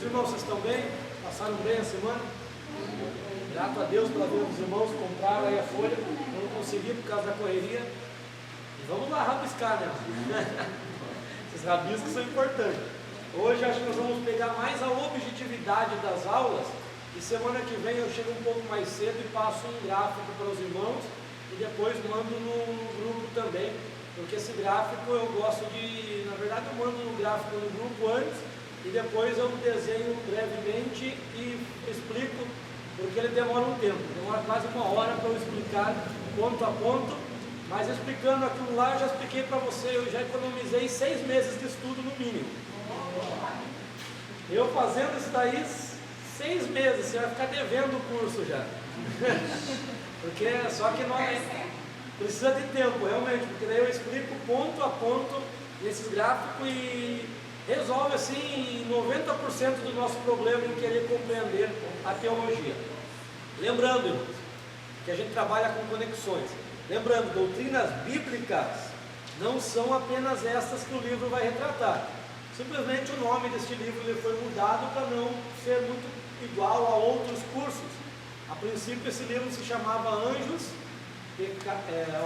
irmãos, vocês estão bem? Passaram bem a semana? Grato a Deus pela vida dos irmãos, compraram aí a folha, não consegui por causa da correria. E vamos lá rabiscar, né? Esses rabiscos são importantes. Hoje acho que nós vamos pegar mais a objetividade das aulas. E semana que vem eu chego um pouco mais cedo e passo um gráfico para os irmãos e depois mando no grupo também, porque esse gráfico eu gosto de, na verdade eu mando no gráfico no grupo antes e depois eu desenho brevemente e explico, porque ele demora um tempo, demora quase uma hora para eu explicar ponto a ponto, mas explicando aquilo lá eu já expliquei para você, eu já economizei 6 meses de estudo no mínimo. Eu fazendo isso daí 6 meses, você vai ficar devendo o curso já. Porque só que nós precisa de tempo, realmente, porque daí eu explico ponto a ponto nesses gráficos e resolve assim 90% do nosso problema em querer compreender a teologia. Lembrando, irmãos, que a gente trabalha com conexões. Lembrando, doutrinas bíblicas não são apenas estas que o livro vai retratar. Simplesmente o nome deste livro ele foi mudado para não ser muito igual a outros cursos. A princípio esse livro se chamava Anjos,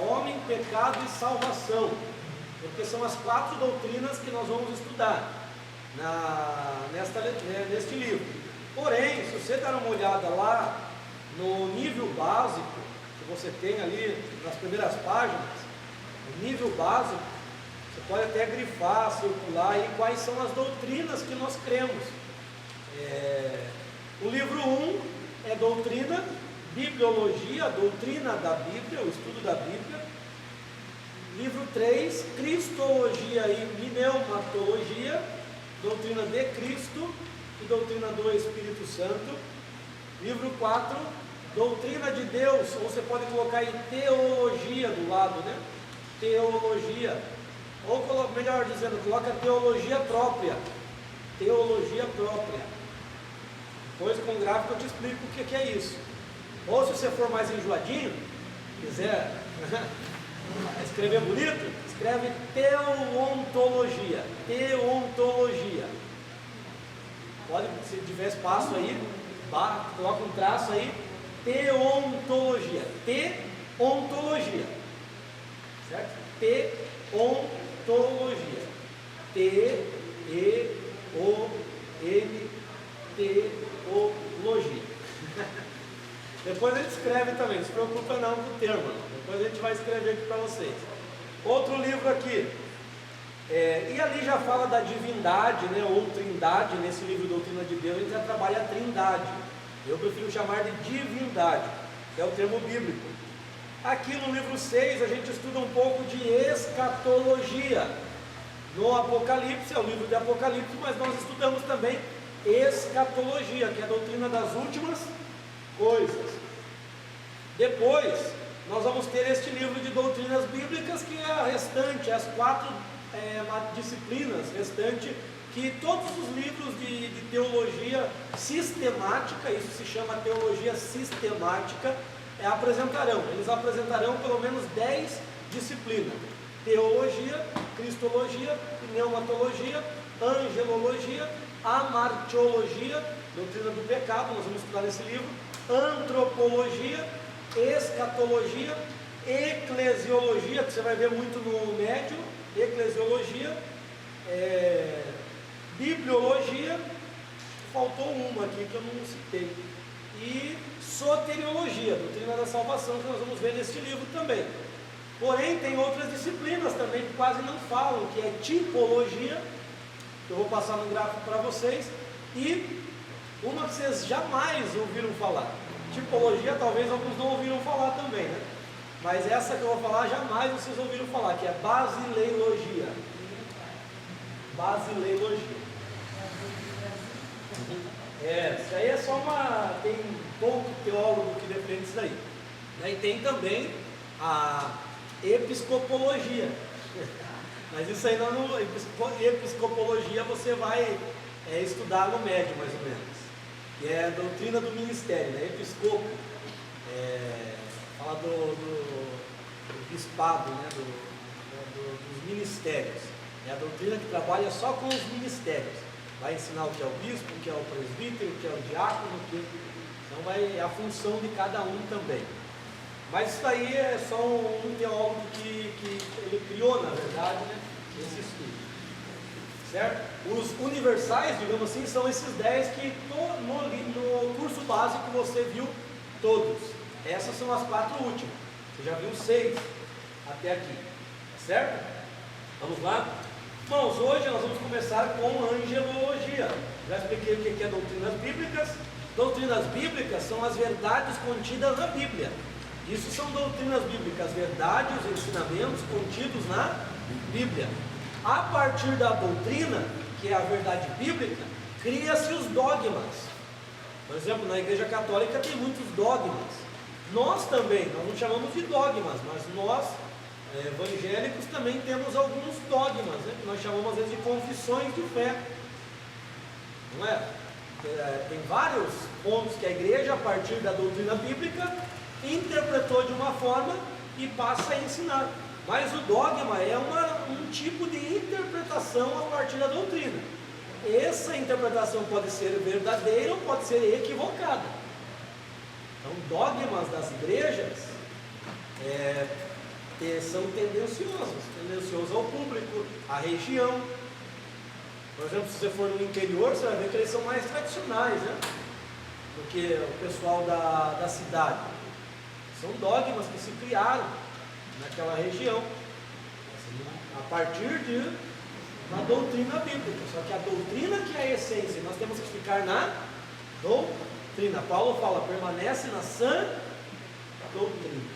Homem, Pecado e Salvação, porque são as 4 doutrinas que nós vamos estudar neste livro. Porém, se você dar uma olhada lá no nível básico, que você tem ali nas primeiras páginas, no nível básico, você pode até grifar, circular aí quais são as doutrinas que nós cremos. O livro 1 é doutrina, bibliologia, doutrina da Bíblia, o estudo da Bíblia. Livro 3, cristologia e pneumatologia, doutrina de Cristo e doutrina do Espírito Santo. Livro 4, doutrina de Deus, ou você pode colocar aí teologia do lado, né? Teologia, ou melhor dizendo, coloca teologia própria. Teologia própria. Depois com o gráfico eu te explico o que é isso. Ou se você for mais enjoadinho, quiser escrever bonito, escreve teontologia. Teontologia. Pode, se tiver espaço aí, coloca um traço aí. Teontologia. Teontologia. Certo? Teontologia. T-E-O-N-T-O-logia. Depois a gente escreve também, não se preocupa não com o termo, depois a gente vai escrever aqui para vocês. Outro livro aqui, e ali já fala da divindade, né, ou trindade, nesse livro Doutrina de Deus, a gente já trabalha a trindade, eu prefiro chamar de divindade, que é o termo bíblico. Aqui no livro 6 a gente estuda um pouco de escatologia, no Apocalipse, é o livro de Apocalipse, mas nós estudamos também escatologia, que é a doutrina das últimas coisas. Depois nós vamos ter este livro de doutrinas bíblicas, que é a restante, as 4 disciplinas restantes, que todos os livros de teologia sistemática, isso se chama teologia sistemática, apresentarão. Eles apresentarão pelo menos 10 disciplinas: teologia, cristologia, pneumatologia, angelologia, amartiologia, doutrina do pecado, nós vamos estudar nesse livro, antropologia, escatologia, eclesiologia, que você vai ver muito no médio, eclesiologia, bibliologia, faltou uma aqui que eu não citei, e soteriologia, doutrina da salvação, que nós vamos ver neste livro também. Porém, tem outras disciplinas também que quase não falam, que é tipologia, que eu vou passar no gráfico para vocês, e uma que vocês jamais ouviram falar. Tipologia, talvez alguns não ouviram falar também, né? Mas essa que eu vou falar, jamais vocês ouviram falar, que é basileilogia. Basileilogia. Isso aí é só tem pouco teólogo que defende isso daí. E tem também a episcopologia. Mas isso aí não, episcopologia você vai estudar no médio, mais ou menos. Que é a doutrina do ministério, né? Episcopo. Fala do bispado, né? dos ministérios. É a doutrina que trabalha só com os ministérios. vai ensinar o que é o bispo, o que é o presbítero, o que é o diácono, então é a função de cada um também. Mas isso aí é só um teólogo que ele criou, na verdade, né, esse estudo. Certo? Os universais, digamos assim, são esses 10 que no curso básico você viu todos. Essas são as 4 últimas. Você já viu 6 até aqui. Certo? Vamos lá? Irmãos, hoje nós vamos começar com angelologia. Já expliquei o que é doutrinas bíblicas. Doutrinas bíblicas são as verdades contidas na Bíblia. Isso são doutrinas bíblicas, verdades, os ensinamentos contidos na Bíblia. A partir da doutrina, que é a verdade bíblica, cria-se os dogmas. Por exemplo, na Igreja Católica tem muitos dogmas. Nós também, nós não chamamos de dogmas, mas nós, evangélicos, também temos alguns dogmas, né, que nós chamamos às vezes de confissões de fé. Não é? Tem vários pontos que a igreja, a partir da doutrina bíblica, interpretou de uma forma e passa a ensinar. Mas o dogma é um tipo de interpretação a partir da doutrina. Essa interpretação pode ser verdadeira ou pode ser equivocada. Então, dogmas das igrejas são tendenciosos ao público, à região. Por exemplo, se você for no interior, você vai ver que eles são mais tradicionais, né, do que o pessoal da cidade. São dogmas que se criaram naquela região, a partir de uma doutrina bíblica. Só que a doutrina que é a essência, nós temos que ficar na doutrina. Paulo fala, permanece na sã doutrina.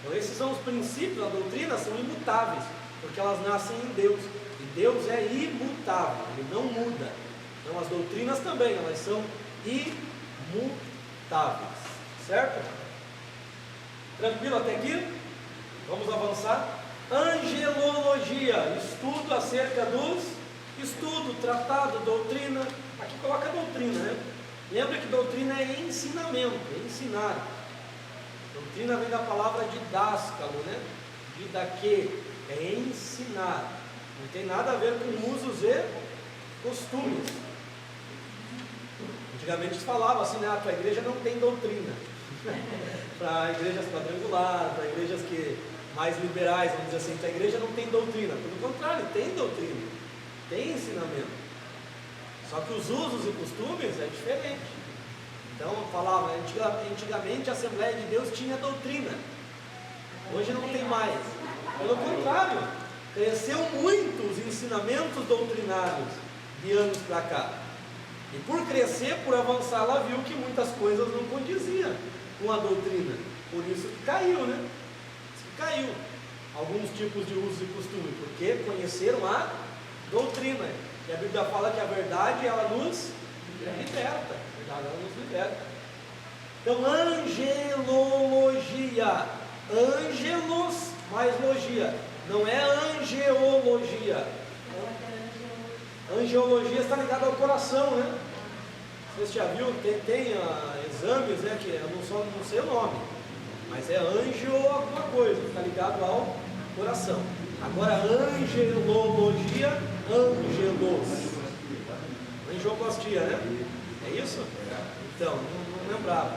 Então esses são os princípios da doutrina, são imutáveis, porque elas nascem em Deus, e Deus é imutável, Ele não muda. Então as doutrinas também, elas são imutáveis, certo? Tranquilo até aqui? Vamos avançar. Angelologia, estudo acerca estudo, tratado, doutrina. Aqui coloca doutrina, né? Lembra que doutrina é ensinamento, é ensinar. Doutrina vem da palavra didáscalo, né? Didaquê, é ensinar. Não tem nada a ver com usos e costumes. Antigamente se falava assim, né? A tua igreja não tem doutrina. Para igrejas quadrangulares, para igrejas mais liberais, vamos dizer assim, que a igreja não tem doutrina. Pelo contrário, tem doutrina, tem ensinamento. Só que os usos e costumes é diferente. Então, falava, antigamente a Assembleia de Deus tinha doutrina, hoje não tem mais. Pelo contrário, cresceu muito os ensinamentos doutrinários de anos para cá. E por crescer, por avançar, ela viu que muitas coisas não condiziam com a doutrina. Por isso que caiu, né? Caiu alguns tipos de usos e costumes, porque conheceram a doutrina. E a Bíblia fala que a verdade, ela nos liberta. A verdade, ela nos liberta. Então, angelologia. Angelos mais logia. Não é angeologia. Angeologia está ligada ao coração, né? Você já viu, tem exames, né, que eu não sei o nome, mas é anjo alguma coisa, está ligado ao coração. Agora, angelologia, angelos, angioplastia, né? É isso? Então, não lembrava.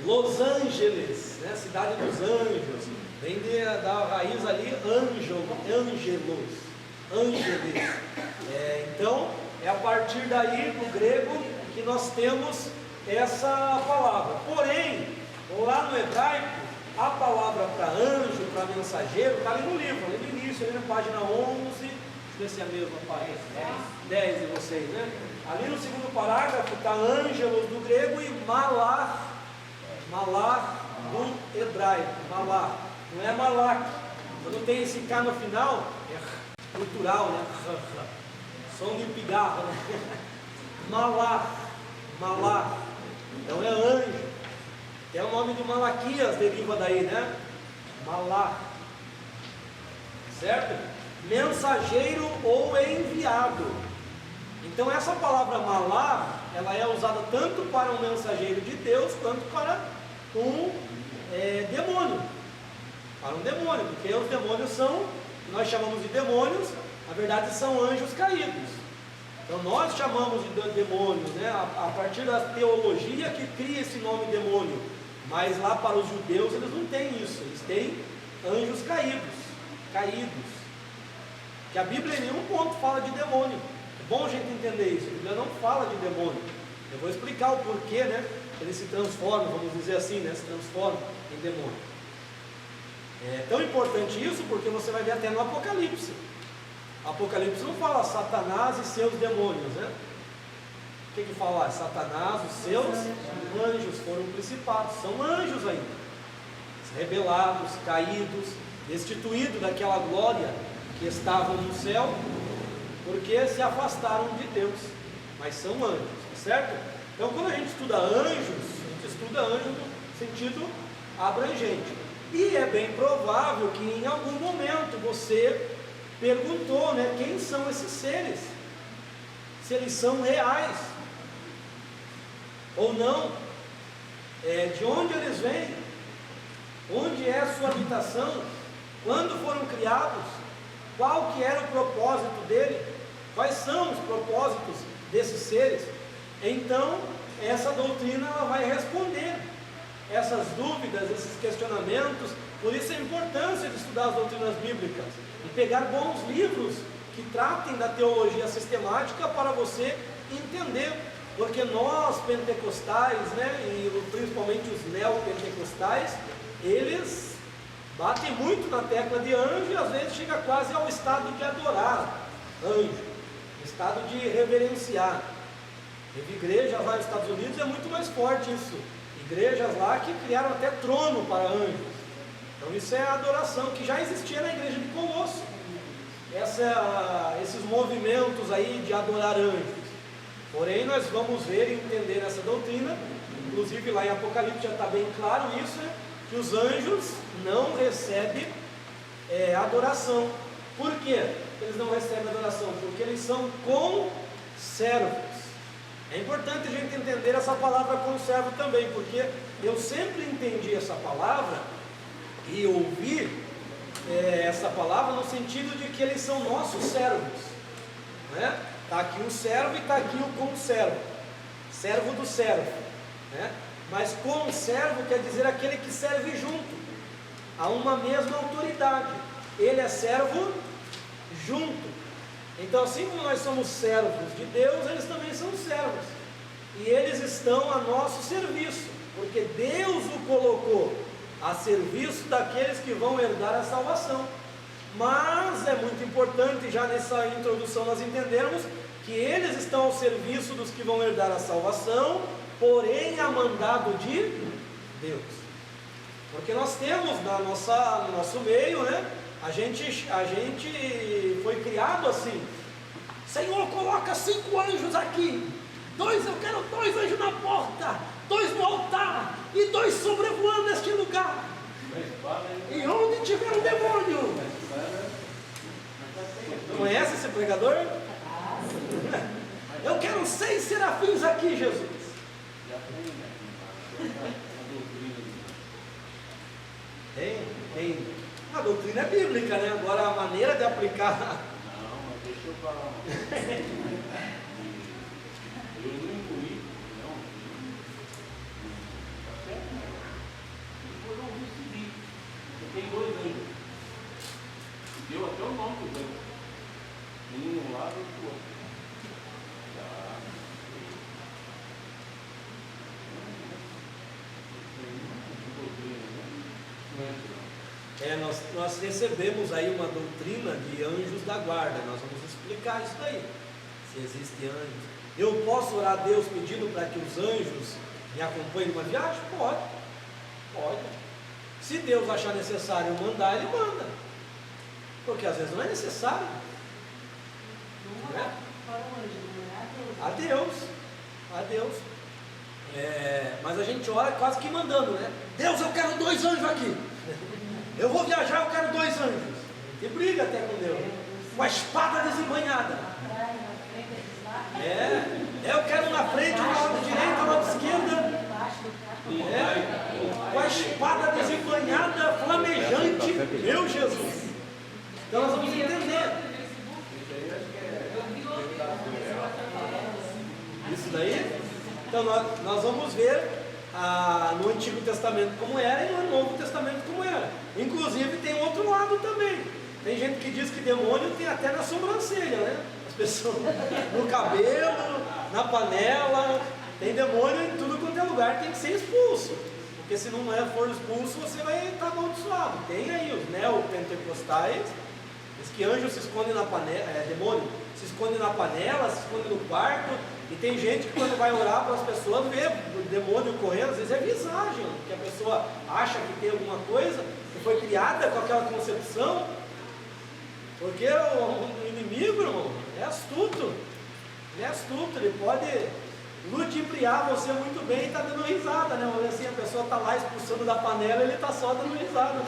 Los Angeles, né? Cidade dos anjos, vem da raiz ali, angelos, ângeles. Então, é a partir daí, do grego, que nós temos essa palavra. Porém, lá no hebraico, a palavra para anjo, para mensageiro, está ali no livro, ali no início, ali na página 11, deixa eu ver se é a mesma página, 10 de vocês, né? Ali no segundo parágrafo está ângelos do grego e malach do hebraico, malach, não é malach. Quando tem esse K no final, é cultural, né? Som de pigarro, né? Malach, então é anjo. Até o nome de Malaquias deriva daí, né? Malach, certo? Mensageiro ou enviado. Então essa palavra malach, ela é usada tanto para um mensageiro de Deus, quanto para um demônio. Para um demônio, porque os demônios são, nós chamamos de demônios, na verdade são anjos caídos. Então nós chamamos de demônio, né? A partir da teologia que cria esse nome demônio. Mas lá para os judeus eles não têm isso, eles têm anjos caídos. Que a Bíblia em nenhum ponto fala de demônio. É bom a gente entender isso, a Bíblia não fala de demônio. Eu vou explicar o porquê, né? Eles se transformam, vamos dizer assim, né? Se transformam em demônio. É tão importante isso porque você vai ver até no Apocalipse. Apocalipse não fala Satanás e seus demônios, né? O que fala? Satanás, os seus anjos foram principados, são anjos ainda, rebelados, caídos, destituídos daquela glória que estavam no céu, porque se afastaram de Deus, mas são anjos, certo? Então quando a gente estuda anjos, a gente estuda anjos no sentido abrangente, e é bem provável que em algum momento você perguntou, né, quem são esses seres, se eles são reais ou não, de onde eles vêm, onde é a sua habitação, quando foram criados, qual que era o propósito dele, quais são os propósitos desses seres. Então essa doutrina ela vai responder essas dúvidas, esses questionamentos. Por isso a importância de estudar as doutrinas bíblicas e pegar bons livros que tratem da teologia sistemática para você entender, porque nós pentecostais, né, e principalmente os neopentecostais, eles batem muito na tecla de anjo e às vezes chega quase ao estado de adorar anjo, estado de reverenciar. Teve igrejas lá nos Estados Unidos, é muito mais forte isso, igrejas lá que criaram até trono para anjos. Então isso é a adoração que já existia na igreja de Colosso, esses movimentos aí de adorar anjos. Porém nós vamos ver e entender essa doutrina, inclusive lá em Apocalipse já está bem claro isso, né? Que os anjos não recebem adoração. Por quê? Eles não recebem adoração? Porque eles são conservos. É importante a gente entender essa palavra conservo também, porque eu sempre entendi essa palavra e ouvi essa palavra no sentido de que eles são nossos servos, né? Está aqui o servo e está aqui o conservo, servo do servo, né? Mas conservo quer dizer aquele que serve junto, a uma mesma autoridade. Ele é servo junto. Então assim como nós somos servos de Deus, eles também são servos, e eles estão a nosso serviço, porque Deus o colocou a serviço daqueles que vão herdar a salvação. Mas é muito importante já nessa introdução nós entendermos que eles estão ao serviço dos que vão herdar a salvação, porém a mandado de Deus. Porque nós temos no nosso meio, né? A gente foi criado assim: Senhor, coloca 5 anjos aqui, eu quero 2 anjos na porta, 2 no altar e 2 sobrevoando este lugar. E onde tiver um demônio. Conhece esse pregador? Eu quero 6 serafins aqui, Jesus. Tem. A doutrina é bíblica, né? Agora a maneira de aplicar. Não, mas deixa eu falar uma coisa. Eu não incluí, não. Tá certo, né? Depois eu ouvi seguir. Você tem 2 anjos. Deu até o nome dos anjos. Um no lado e outro do outro. Tá. Nós recebemos aí uma doutrina de anjos da guarda. Nós vamos explicar isso daí, se existem anjos. Eu posso orar a Deus pedindo para que os anjos me acompanhem numa viagem? Pode. Se Deus achar necessário mandar, Ele manda, porque às vezes não é necessário. Não é? A Deus. Mas a gente ora quase que mandando, né? Deus, eu quero 2 anjos aqui. Eu vou viajar, eu quero 2 anjos. E briga até com Deus, com a espada desembanhada. Eu quero na frente, um lado direito, um lado esquerda. Com a espada desembanhada, flamejante. Meu Jesus. Então nós vamos entender. Então nós vamos ver no Antigo Testamento como era e no Novo Testamento como era. Inclusive tem outro lado também. Tem gente que diz que demônio tem até na sobrancelha, né? As pessoas no cabelo, na panela. Tem demônio em tudo quanto é lugar, tem que ser expulso. Porque se não for expulso, você vai estar amaldiçoado. Tem aí os neopentecostais, diz que anjo se esconde na panela, demônio se esconde na panela, se esconde no quarto. E tem gente que quando vai orar para as pessoas vê o demônio correndo, às vezes é visagem, que a pessoa acha que tem alguma coisa, que foi criada com aquela concepção. Porque o inimigo, irmão, é astuto. Ele é astuto, ele pode ludibriar você muito bem e está dando risada, né? Olha assim, a pessoa está lá expulsando da panela e ele está só dando risada.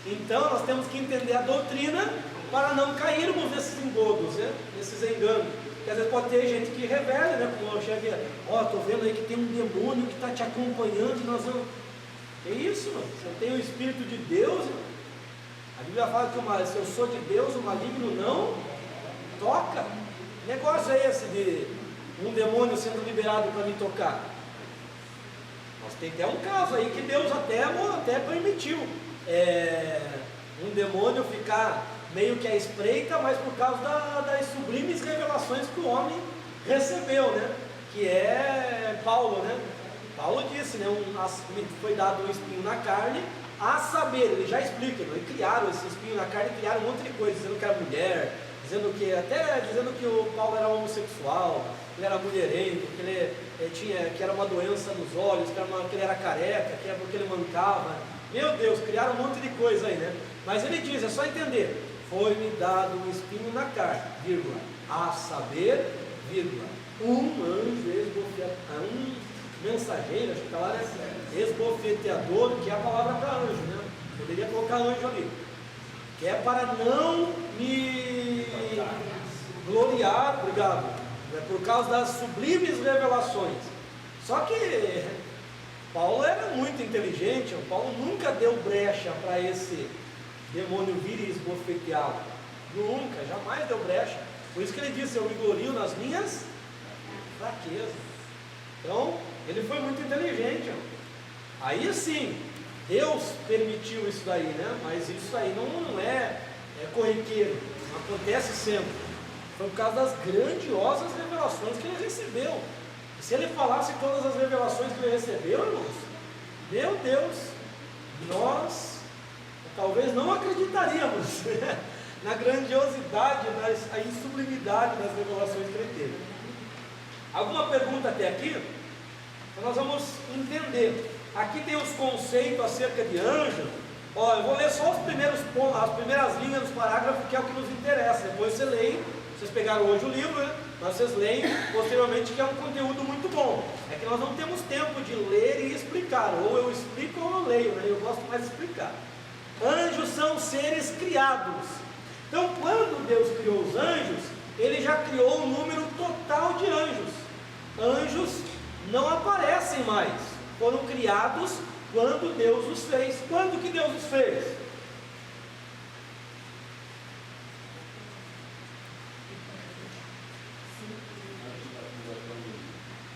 Então nós temos que entender a doutrina para não cairmos nesses engodos, né? Nesses enganos. Porque às vezes pode ter gente que revela, né? Como eu cheguei, estou vendo aí que tem um demônio que está te acompanhando e nós vamos. É isso, mano. Você tem o Espírito de Deus, irmão. A Bíblia fala que se eu sou de Deus, o maligno não toca. Que negócio é esse de um demônio sendo liberado para me tocar? Nós tem até um caso aí que Deus até permitiu um demônio ficar meio que à espreita, mas por causa das sublimes revelações que o homem recebeu, né? Que é Paulo, né? Paulo disse, né? Foi dado um espinho na carne, a saber, ele já explica, eles criaram esse espinho na carne, criaram um monte de coisa, dizendo que era mulher, dizendo que o Paulo era homossexual, ele era mulherengo, que que era uma doença nos olhos, que ele era careca, que era porque ele mancava. Meu Deus, criaram um monte de coisa aí, né? Mas ele diz, é só entender, foi-me dado um espinho na carne, vírgula, a saber, vírgula, um anjo um mensageiro, acho que está lá, né? Esbofeteador, que é a palavra para anjo, né? Poderia colocar anjo ali, que é para não me gloriar, obrigado, por causa das sublimes revelações. Só que Paulo era muito inteligente, Paulo nunca deu brecha para esse demônio vir e esbofeteá-lo, nunca, jamais deu brecha. Por isso que ele disse, eu me glorio nas minhas fraquezas. Então, ele foi muito inteligente. Aí sim, Deus permitiu isso daí, né? Mas isso aí não é corriqueiro, não acontece sempre. Foi por causa das grandiosas revelações que ele recebeu. E se ele falasse todas as revelações que ele recebeu, irmãos, meu Deus, nós talvez não acreditaríamos na grandiosidade, na sublimidade das revelações que ele teve. Alguma pergunta até aqui? Então nós vamos entender. Aqui tem os conceitos acerca de anjo. Eu vou ler só as primeiras linhas dos parágrafos, que é o que nos interessa. Depois você lê, vocês pegaram hoje o livro, né? Mas vocês leem posteriormente, que é um conteúdo muito bom. É que nós não temos tempo de ler e explicar. Ou eu explico ou eu leio, né? Eu gosto mais de explicar. Anjos são seres criados. Então, quando Deus criou os anjos, Ele já criou um número total de anjos. Anjos não aparecem mais. Foram criados quando Deus os fez. Quando que Deus os fez?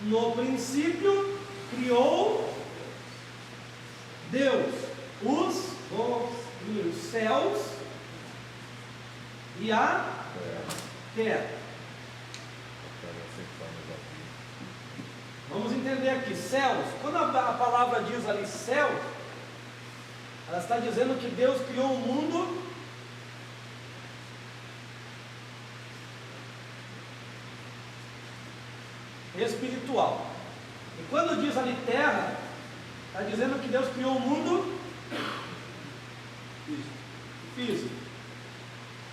No princípio criou Deus os céus e a terra. Vamos entender aqui, céus. Quando a palavra diz ali céu, ela está dizendo que Deus criou o mundo espiritual. E quando diz ali terra, está dizendo que Deus criou o mundo físico.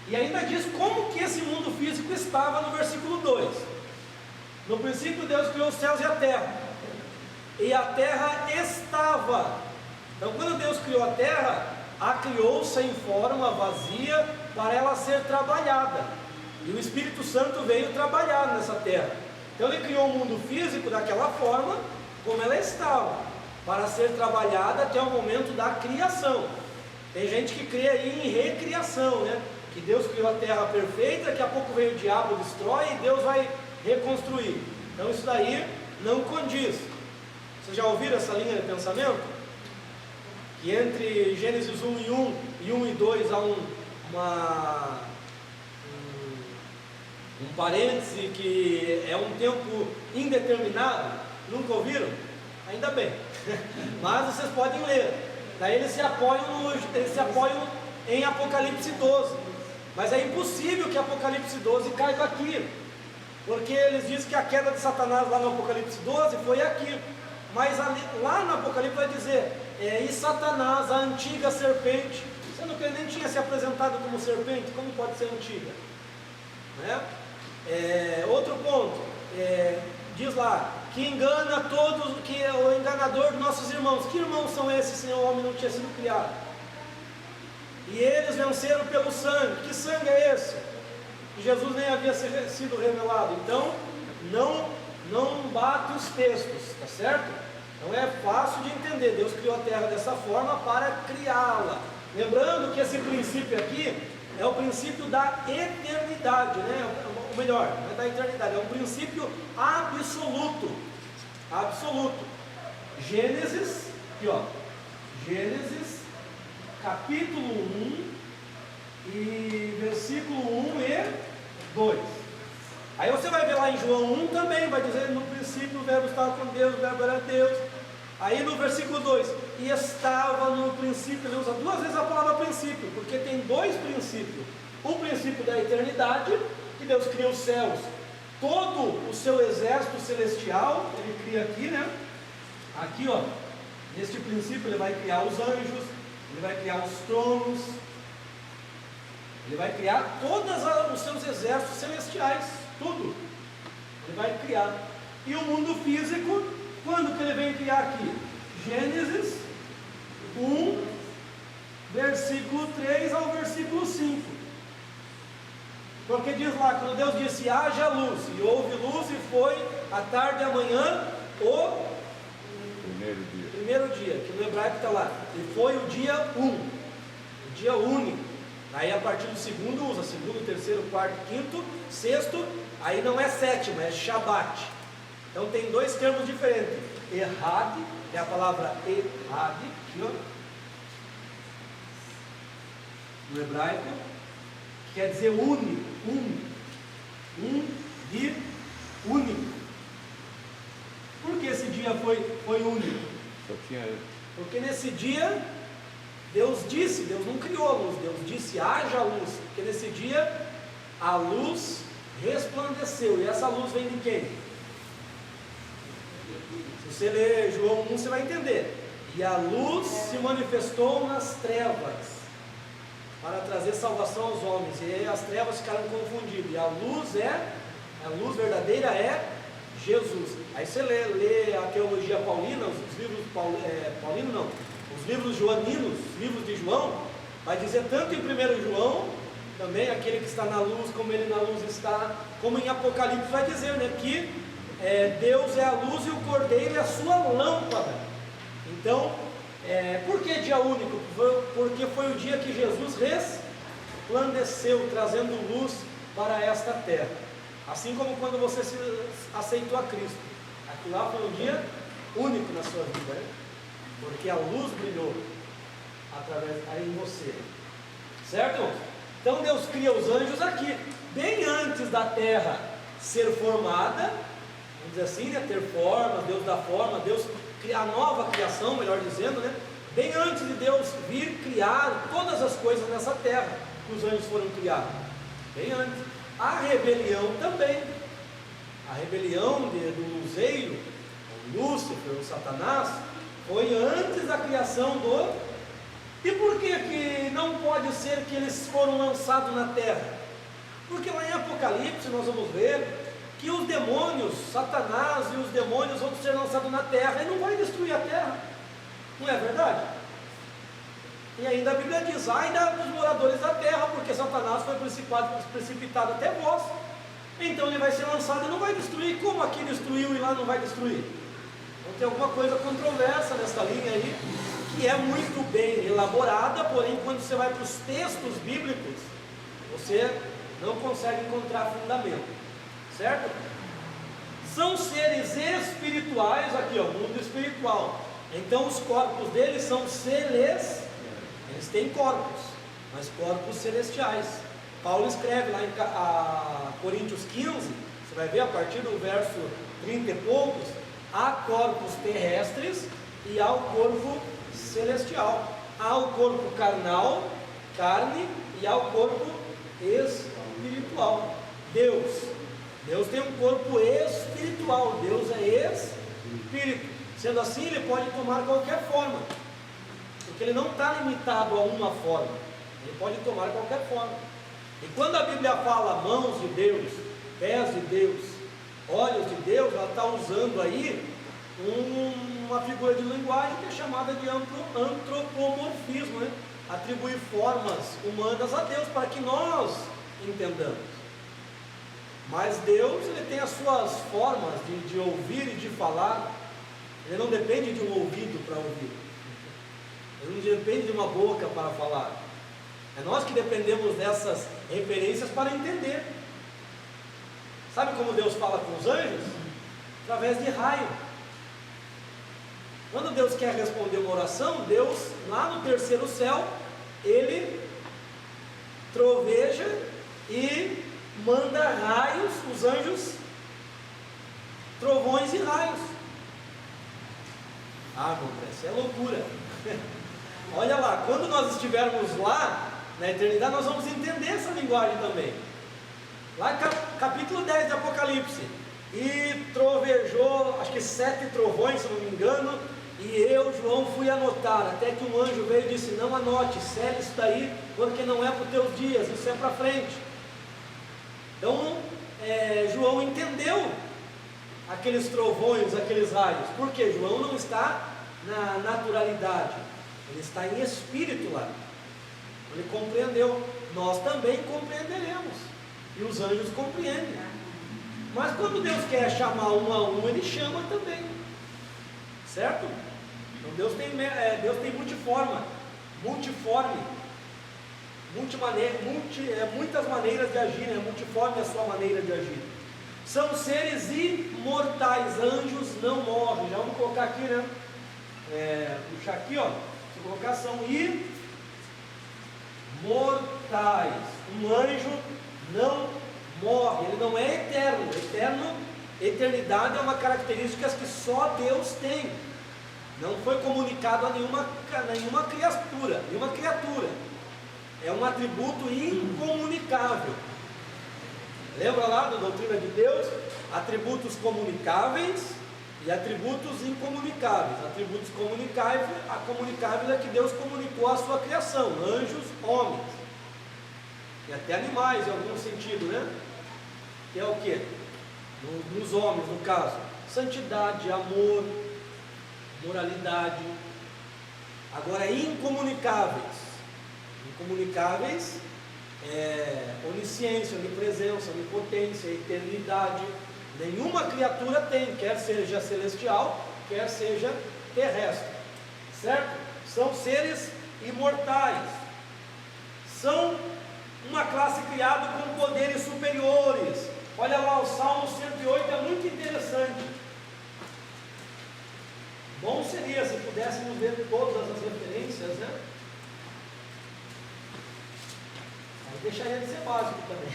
E ainda diz como que esse mundo físico estava no versículo 2. No princípio Deus criou os céus e a terra. E a terra estava. Então quando Deus criou a terra, a criou sem forma, vazia, para ela ser trabalhada. E o Espírito Santo veio trabalhar nessa terra. Então Ele criou o mundo físico daquela forma, como ela estava, para ser trabalhada até o momento da criação. Tem gente que crê aí em recriação, né? Que Deus criou a terra perfeita, daqui a pouco vem o diabo, destrói e Deus vai reconstruir. Então isso daí não condiz. Vocês já ouviram essa linha de pensamento? Que entre Gênesis 1 e 1 e 2 há um parêntese que é um tempo indeterminado. Nunca ouviram? Ainda bem. Mas vocês podem ler. Daí eles se apoiam em Apocalipse 12. Mas é impossível que Apocalipse 12 caiba aqui, porque eles dizem que a queda de Satanás lá no Apocalipse 12 foi aqui. Mas lá no Apocalipse vai dizer, e Satanás, a antiga serpente, sendo que ele nem tinha se apresentado como serpente, como pode ser antiga? Né? Outro ponto, diz lá, que engana todos, que é o enganador dos nossos irmãos. Que irmãos são esses, se o homem não tinha sido criado? E eles venceram pelo sangue. Que sangue é esse? Que Jesus nem havia sido revelado. Então, não bate os textos, tá certo? Então é fácil de entender. Deus criou a terra dessa forma para criá-la. Lembrando que esse princípio aqui é o princípio da eternidade, né? Ou melhor, não é da eternidade, é um princípio absoluto. Absoluto. Gênesis, aqui ó, Gênesis capítulo 1 e versículo 1 e 2. Aí você vai ver lá em João 1 também, vai dizer no princípio o verbo estava com Deus, o verbo era Deus. Aí no versículo 2, e estava no princípio, ele usa duas vezes a palavra princípio, porque tem dois princípios. O princípio da eternidade, que Deus cria os céus, todo o seu exército celestial, ele cria aqui, né? Aqui ó, neste princípio ele vai criar os anjos, ele vai criar os tronos, ele vai criar todos os seus exércitos celestiais, tudo, ele vai criar. E o mundo físico, quando que ele vem criar aqui? Gênesis 1, versículo 3 ao versículo 5. Porque diz lá, quando Deus disse, haja luz, e houve luz, e foi à tarde e amanhã o primeiro dia, que no hebraico está lá, e foi o dia 1, o dia único. Aí a partir do segundo usa segundo, terceiro, quarto, quinto, sexto, aí não é sétimo, é Shabat. Então tem dois termos diferentes. Errad, é a palavra errad, aqui ó, no hebraico, que quer dizer único, de único. Por que esse dia foi único? Só tinha ele. Porque nesse dia Deus não criou a luz, Deus disse haja luz, porque nesse dia a luz resplandeceu, e essa luz vem de quem? Se você ler João 1, você vai entender. E a luz se manifestou nas trevas, para trazer salvação aos homens, e aí as trevas ficaram confundidas, e a luz verdadeira é Jesus. Aí você lê a teologia paulina, os livros paulinos não, os livros joaninos, os livros de João, vai dizer tanto em 1 João, também aquele que está na luz, como ele na luz está, como em Apocalipse vai dizer, né, que Deus é a luz e o cordeiro é a sua lâmpada. Então, por que dia único? Porque foi o dia que Jesus resplandeceu, trazendo luz para esta terra. Assim como quando você aceitou a Cristo, aquilo lá foi um dia único na sua vida, né? Porque a luz brilhou aí em você, certo? Então Deus cria os anjos aqui, bem antes da terra ser formada, vamos dizer assim, né? Ter forma, Deus dá forma, Deus cria a nova criação, melhor dizendo, né? Bem antes de Deus vir criar todas as coisas nessa terra, que os anjos foram criados, bem antes. A rebelião também, a rebelião do luzeiro, o Lúcifer, o Satanás, foi antes da criação do... E por que não pode ser que eles foram lançados na terra? Porque lá em Apocalipse nós vamos ver que os demônios, Satanás e os demônios vão ser lançados na terra e não vai destruir a terra, não é verdade? E ainda a Bíblia diz, ai dos moradores da terra, porque Satanás foi precipitado até vós, então ele vai ser lançado e não vai destruir. Como aqui destruiu e lá não vai destruir? Então tem alguma coisa controversa nessa linha aí, que é muito bem elaborada, porém quando você vai para os textos bíblicos, você não consegue encontrar fundamento, certo? São seres espirituais, aqui ó, mundo espiritual. Então os corpos deles são celestiais. Eles têm corpos, mas corpos celestiais. Paulo escreve lá em Coríntios 15, você vai ver a partir do verso 30 e poucos, há corpos terrestres e há o corpo celestial. Há o corpo carnal, carne, e há o corpo espiritual. Deus tem um corpo espiritual, Deus é espírito. Sendo assim, ele pode tomar qualquer forma, porque ele não está limitado a uma forma, ele pode tomar qualquer forma. E quando a Bíblia fala mãos de Deus, pés de Deus, olhos de Deus, ela está usando aí uma figura de linguagem que é chamada de antropomorfismo, né? Atribuir formas humanas a Deus para que nós entendamos. Mas Deus, ele tem as suas formas de ouvir e de falar. Ele não depende de um ouvido para ouvir, ele não depende de uma boca para falar. É nós que dependemos dessas referências para entender. Sabe como Deus fala com os anjos? Através de raio. Quando Deus quer responder uma oração, Deus, lá no terceiro céu, ele troveja e manda raios, os anjos, trovões e raios. Ah, meu Deus, isso é loucura. Olha lá, quando nós estivermos lá, na eternidade, nós vamos entender essa linguagem também. Lá capítulo 10 de Apocalipse, e trovejou, acho que 7 trovões, se não me engano, e eu, João, fui anotar, até que um anjo veio e disse: não anote, sele isso daí, porque não é para os teus dias, isso é para frente. Então, João entendeu aqueles trovões, aqueles raios, porque João não está na naturalidade, ele está em espírito lá, ele compreendeu, nós também compreenderemos, e os anjos compreendem. Mas quando Deus quer chamar um a um, ele chama também, certo? Então Deus tem multiforme, muitas maneiras de agir, multiforme a sua maneira de agir. São seres imortais, anjos não morrem. Já vamos colocar aqui, né? Puxar aqui, ó. Se colocar, são imortais. Um anjo não morre, ele não é eterno. Eternidade é uma característica que só Deus tem. Não foi comunicado a nenhuma criatura. É um atributo incomunicável. Lembra lá da doutrina de Deus? Atributos comunicáveis e atributos incomunicáveis. Atributos comunicáveis, a comunicável é que Deus comunicou a sua criação, anjos, homens e até animais em algum sentido, né? Que é o que? Nos homens, no caso, santidade, amor, moralidade. Agora, incomunicáveis onisciência, onipresença, onipotência, eternidade. Nenhuma criatura tem, quer seja celestial, quer seja terrestre, certo? São seres imortais, são uma classe criada com poderes superiores. Olha lá, o Salmo 108 é muito interessante. Bom seria se pudéssemos ver todas as referências, né? Aí deixaria de ser básico também.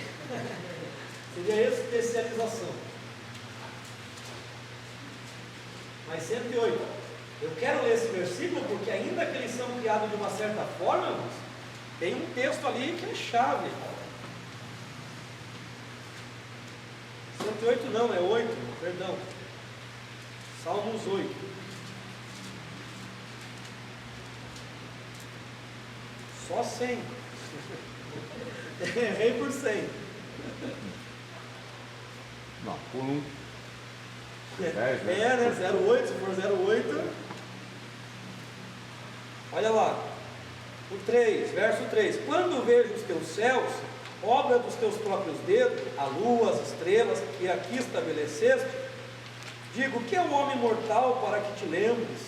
Seria especialização. Mas 108. Eu quero ler esse versículo porque, ainda que eles são criados de uma certa forma, irmãos, tem um texto ali que é chave. 108 não, é 8, perdão. Salmos 8. Só 100. Errei por 100. Não, por um. 10, né? 08, se for 08. Olha lá. O 3, verso 3. Quando vejo os teus céus, obra dos teus próprios dedos, a lua, as estrelas que aqui estabeleceste, digo: que é o homem mortal para que te lembres,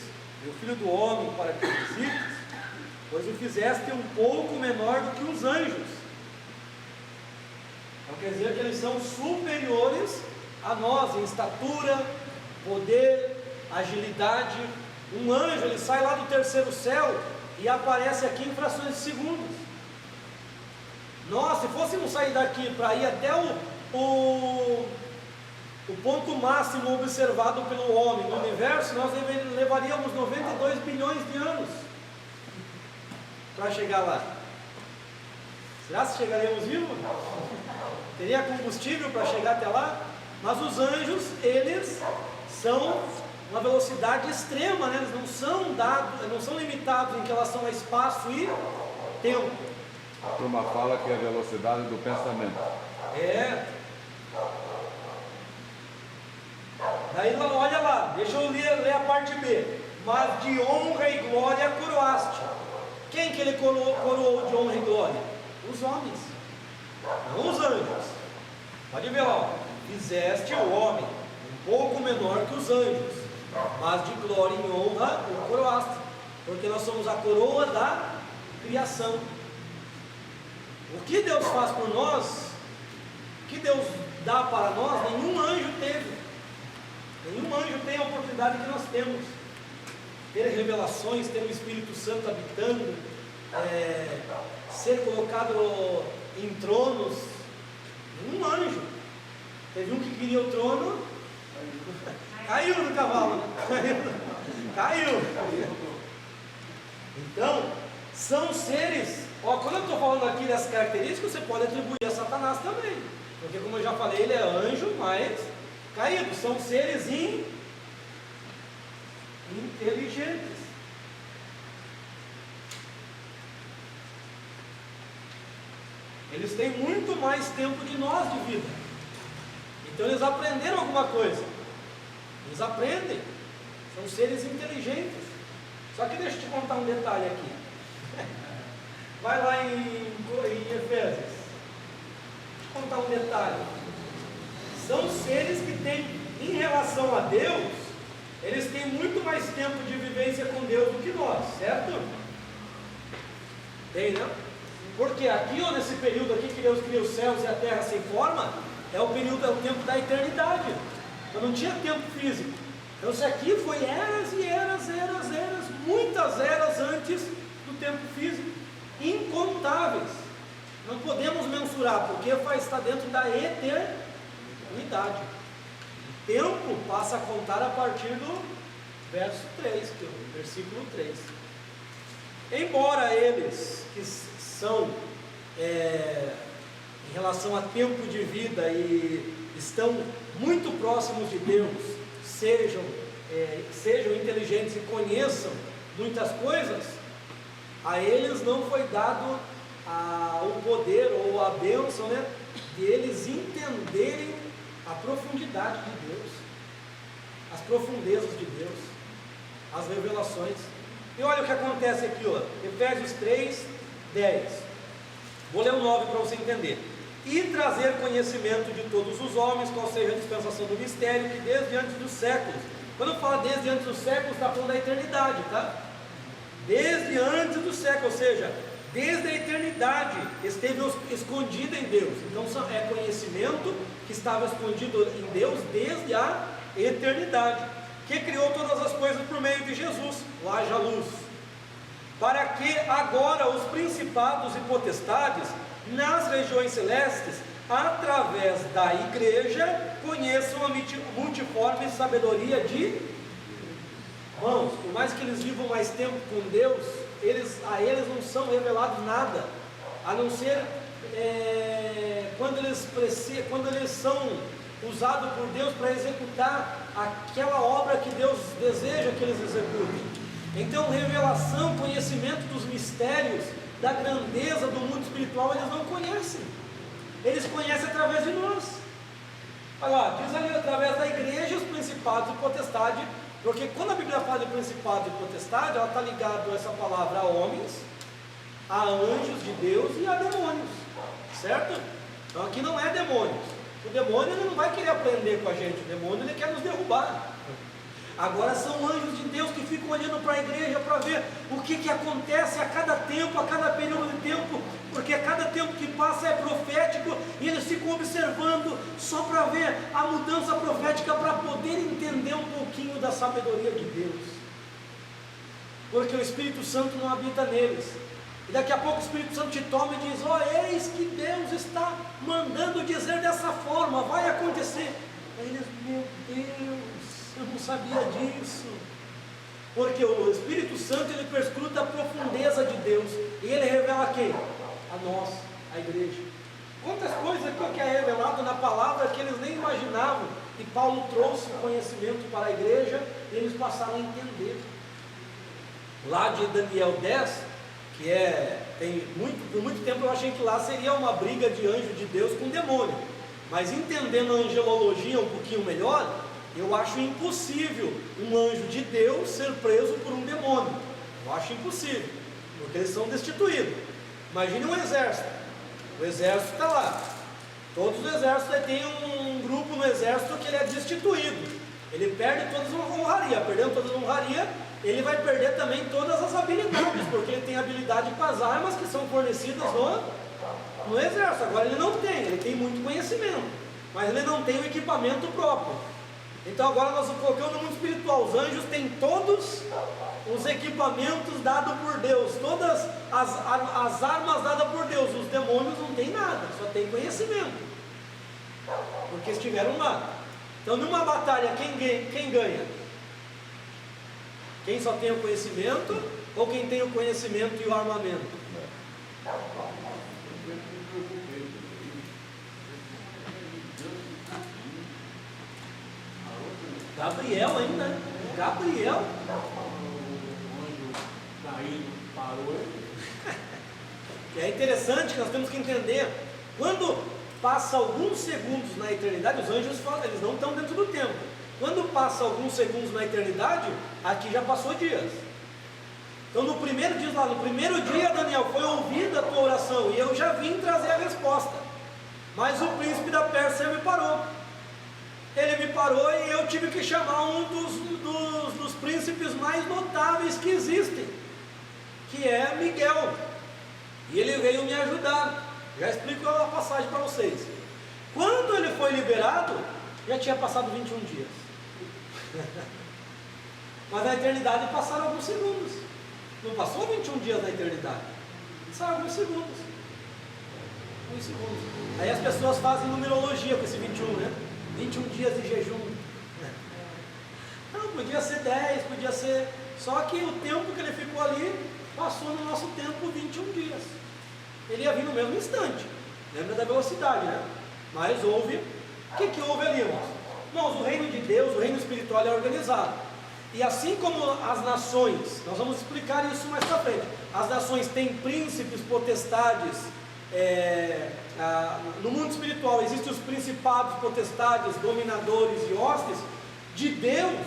e o filho do homem para que o visites? Pois o fizeste um pouco menor do que os anjos. Então quer dizer que eles são superiores a nós em estatura, poder, agilidade. Um anjo, ele sai lá do terceiro céu e aparece aqui em frações de segundos. Nós, se fôssemos sair daqui para ir até o ponto máximo observado pelo homem no universo, nós levaríamos 92 bilhões de anos para chegar lá. Será que chegaremos vivos? Teria combustível para chegar até lá? Mas os anjos, eles são uma velocidade extrema, né? Eles não são limitados em relação a espaço e tempo. A turma fala que é a velocidade do pensamento. Daí olha lá, deixa eu ler a parte B. Mas de honra e glória coroaste. Quem que ele coroou de honra e glória? Os homens, não os anjos. Pode ver lá, fizeste o homem um pouco menor que os anjos, mas de glória e honra o coroaste, porque nós somos a coroa da criação. O que Deus faz por nós, o que Deus dá para nós, nenhum anjo teve. Nenhum anjo tem a oportunidade que nós temos. Ter revelações, ter o Espírito Santo habitando, ser colocado em tronos. Nenhum anjo. Teve um que queria o trono, caiu do cavalo, né? Caiu. Então, são seres. Quando eu estou falando aqui dessas características, você pode atribuir a Satanás também, porque, como eu já falei, ele é anjo, mas caído. São seres inteligentes. Eles têm muito mais tempo de nós de vida. Então eles aprenderam alguma coisa. Eles aprendem. São seres inteligentes. Só que deixa eu te contar um detalhe aqui. Vai lá em Efésios. Deixa eu contar um detalhe. São seres que têm, em relação a Deus, eles têm muito mais tempo de vivência com Deus do que nós, certo? Tem, né? Porque aqui, nesse período aqui que Deus cria os céus e a terra sem forma, é o tempo da eternidade. Então não tinha tempo físico. Então isso aqui foi eras e eras, muitas eras antes do tempo físico, incontáveis. Não podemos mensurar, porque está dentro da eternidade. O tempo passa a contar a partir do verso 3, que é o versículo 3. Embora eles que são em relação a tempo de vida e estão muito próximos de Deus, sejam inteligentes e conheçam muitas coisas, a eles não foi dado o poder ou a bênção, né, de eles entenderem a profundidade de Deus, as profundezas de Deus, as revelações. E olha o que acontece aqui, Efésios 3, 10. Vou ler o 9 para você entender. E trazer conhecimento de todos os homens, qual seja a dispensação do mistério, que desde antes dos séculos. Quando eu falo desde antes dos séculos, está falando da eternidade, tá? Desde antes do século, ou seja, desde a eternidade, esteve escondido em Deus. Então é conhecimento que estava escondido em Deus desde a eternidade, que criou todas as coisas por meio de Jesus, o haja luz, para que agora os principados e potestades nas regiões celestes, através da igreja, conheçam a multiforme sabedoria de irmãos. Por mais que eles vivam mais tempo com Deus, a eles não são revelados nada, a não ser quando eles são usados por Deus para executar aquela obra que Deus deseja que eles executem. Então, revelação, conhecimento dos mistérios, da grandeza do mundo espiritual, eles não conhecem. Eles conhecem através de nós. Olha lá, diz ali, através da igreja, os principados e potestade, porque quando a Bíblia fala de principado e potestade, ela está ligada essa palavra a homens, a anjos de Deus e a demônios, certo? Então aqui não é demônios. O demônio ele não vai querer aprender com a gente, o demônio ele quer nos derrubar. Agora são anjos de Deus que ficam olhando para a igreja para ver o que acontece a cada tempo, a cada período de tempo, porque a cada tempo que passa é profético, e eles ficam observando só para ver a mudança profética, para poder entender um pouquinho da sabedoria de Deus, porque o Espírito Santo não habita neles. E daqui a pouco o Espírito Santo te toma e diz: ó, eis que Deus está mandando dizer dessa forma, vai acontecer. Aí eles: meu Deus, eu não sabia disso. Porque o Espírito Santo, ele perscruta a profundeza de Deus, e ele revela a quem? A nós, a igreja. Quantas coisas que é revelado na palavra que eles nem imaginavam, e Paulo trouxe o conhecimento para a igreja, e eles passaram a entender. Lá de Daniel 10, que por muito tempo eu achei que lá seria uma briga de anjo de Deus com demônio, mas entendendo a angelologia um pouquinho melhor, eu acho impossível um anjo de Deus ser preso por um demônio. Eu acho impossível, porque eles são destituídos. Imagine um exército, o exército está lá, todos os exércitos têm um grupo no exército que ele é destituído, ele perde todas as honrarias, perdendo todas as honrarias, ele vai perder também todas as habilidades, porque ele tem habilidade com as armas que são fornecidas no exército. Agora ele não tem, ele tem muito conhecimento, mas ele não tem o equipamento próprio. Então agora nós colocamos no mundo espiritual, os anjos têm todos os equipamentos dados por Deus, todas as armas dadas por Deus. Os demônios não têm nada, só têm conhecimento, porque estiveram lá. Então numa batalha quem ganha? Quem só tem o conhecimento, ou quem tem o conhecimento e o armamento? Gabriel ainda, né? Gabriel. O anjo caído parou ele. É interessante que nós temos que entender, quando passa alguns segundos na eternidade, os anjos eles não estão dentro do tempo. Quando passa alguns segundos na eternidade, aqui já passou dias. Então no primeiro dia, Daniel, foi ouvida a tua oração, e eu já vim trazer a resposta. Mas o príncipe da Pérsia me parou. Ele me parou e eu tive que chamar um dos príncipes mais notáveis que existem, que é Miguel. E ele veio me ajudar. Já explico a passagem para vocês. Quando ele foi liberado, já tinha passado 21 dias. Mas na eternidade passaram alguns segundos. Não passou 21 dias na eternidade, passaram alguns segundos. Alguns segundos. Aí as pessoas fazem numerologia com esse 21, né? 21 dias de jejum. Não, podia ser 10, podia ser. Só que o tempo que ele ficou ali passou no nosso tempo 21 dias. Ele ia vir no mesmo instante. Lembra da velocidade, né? Mas houve. O que houve ali, irmãos? Irmãos, o reino de Deus, o reino espiritual é organizado. E assim como as nações, nós vamos explicar isso mais para frente. As nações têm príncipes, potestades. No mundo espiritual existem os principados, potestades, dominadores e hostes. De Deus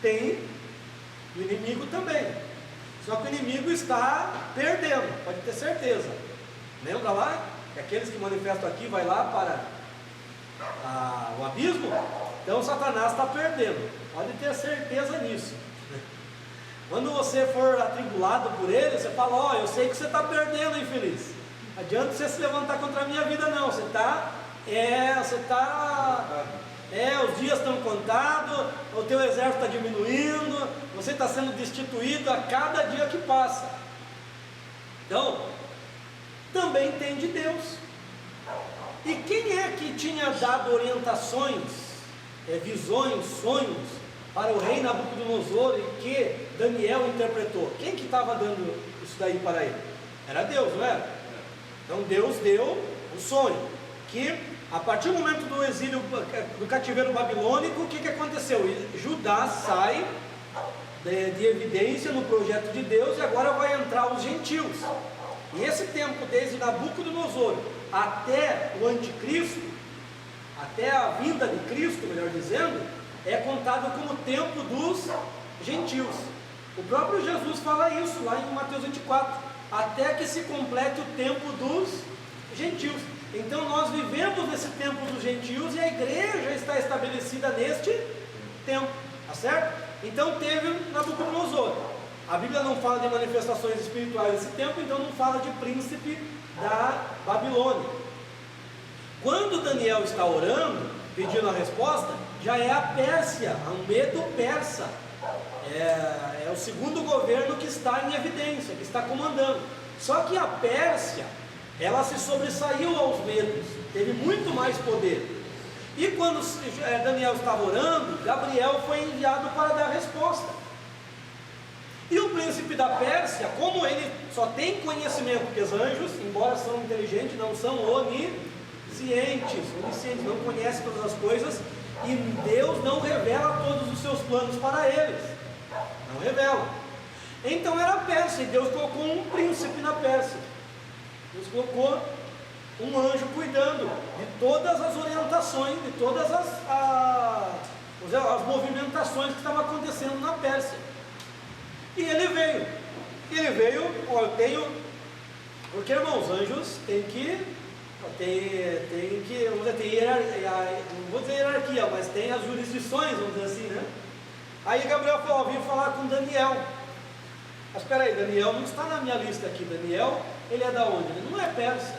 tem o inimigo também. Só que o inimigo está perdendo, pode ter certeza. Lembra lá que aqueles que manifestam aqui vai lá para o abismo? Então Satanás está perdendo, pode ter certeza nisso. Quando você for atribulado por ele, você fala: ó, eu sei que você está perdendo, infeliz. Adianta você se levantar contra a minha vida, não. Os dias estão contados, o teu exército está diminuindo, você está sendo destituído a cada dia que passa. Então, também tem de Deus. E quem é que tinha dado orientações, visões, sonhos para o rei Nabucodonosor e que Daniel interpretou? Quem que estava dando isso daí para ele? Era Deus, não era? Então Deus deu o sonho, que a partir do momento do exílio, do cativeiro babilônico, o que aconteceu? Judá sai de evidência no projeto de Deus, e agora vai entrar os gentios. E esse tempo, desde Nabucodonosor até o anticristo, até a vinda de Cristo, melhor dizendo, é contado como o tempo dos gentios. O próprio Jesus fala isso lá em Mateus 24, até que se complete o tempo dos gentios. Então nós vivemos nesse tempo dos gentios, e a igreja está estabelecida neste tempo, tá certo? Então teve Nabucodonosor. A Bíblia não fala de manifestações espirituais nesse tempo, então não fala de príncipe da Babilônia. Quando Daniel está orando, pedindo a resposta, já é a Pérsia, um medo persa. É o segundo governo que está em evidência, que está comandando. Só que a Pérsia, ela se sobressaiu aos medos, teve muito mais poder. E quando Daniel estava orando, Gabriel foi enviado para dar resposta. E o príncipe da Pérsia, como ele só tem conhecimento, porque os anjos, embora são inteligentes, não são oniscientes, não conhecem todas as coisas, e Deus não revela todos os seus planos para eles, não revela. Então era a Pérsia, e Deus colocou um príncipe na Pérsia. Deus colocou um anjo cuidando de todas as orientações, de todas as movimentações que estavam acontecendo na Pérsia. E ele veio, porque irmãos, anjos tem não vou dizer hierarquia, mas tem as jurisdições, vamos dizer assim, né? Aí Gabriel falou, vim falar com Daniel. Mas espera aí, Daniel não está na minha lista aqui. Daniel, ele é da onde? Ele não é persa.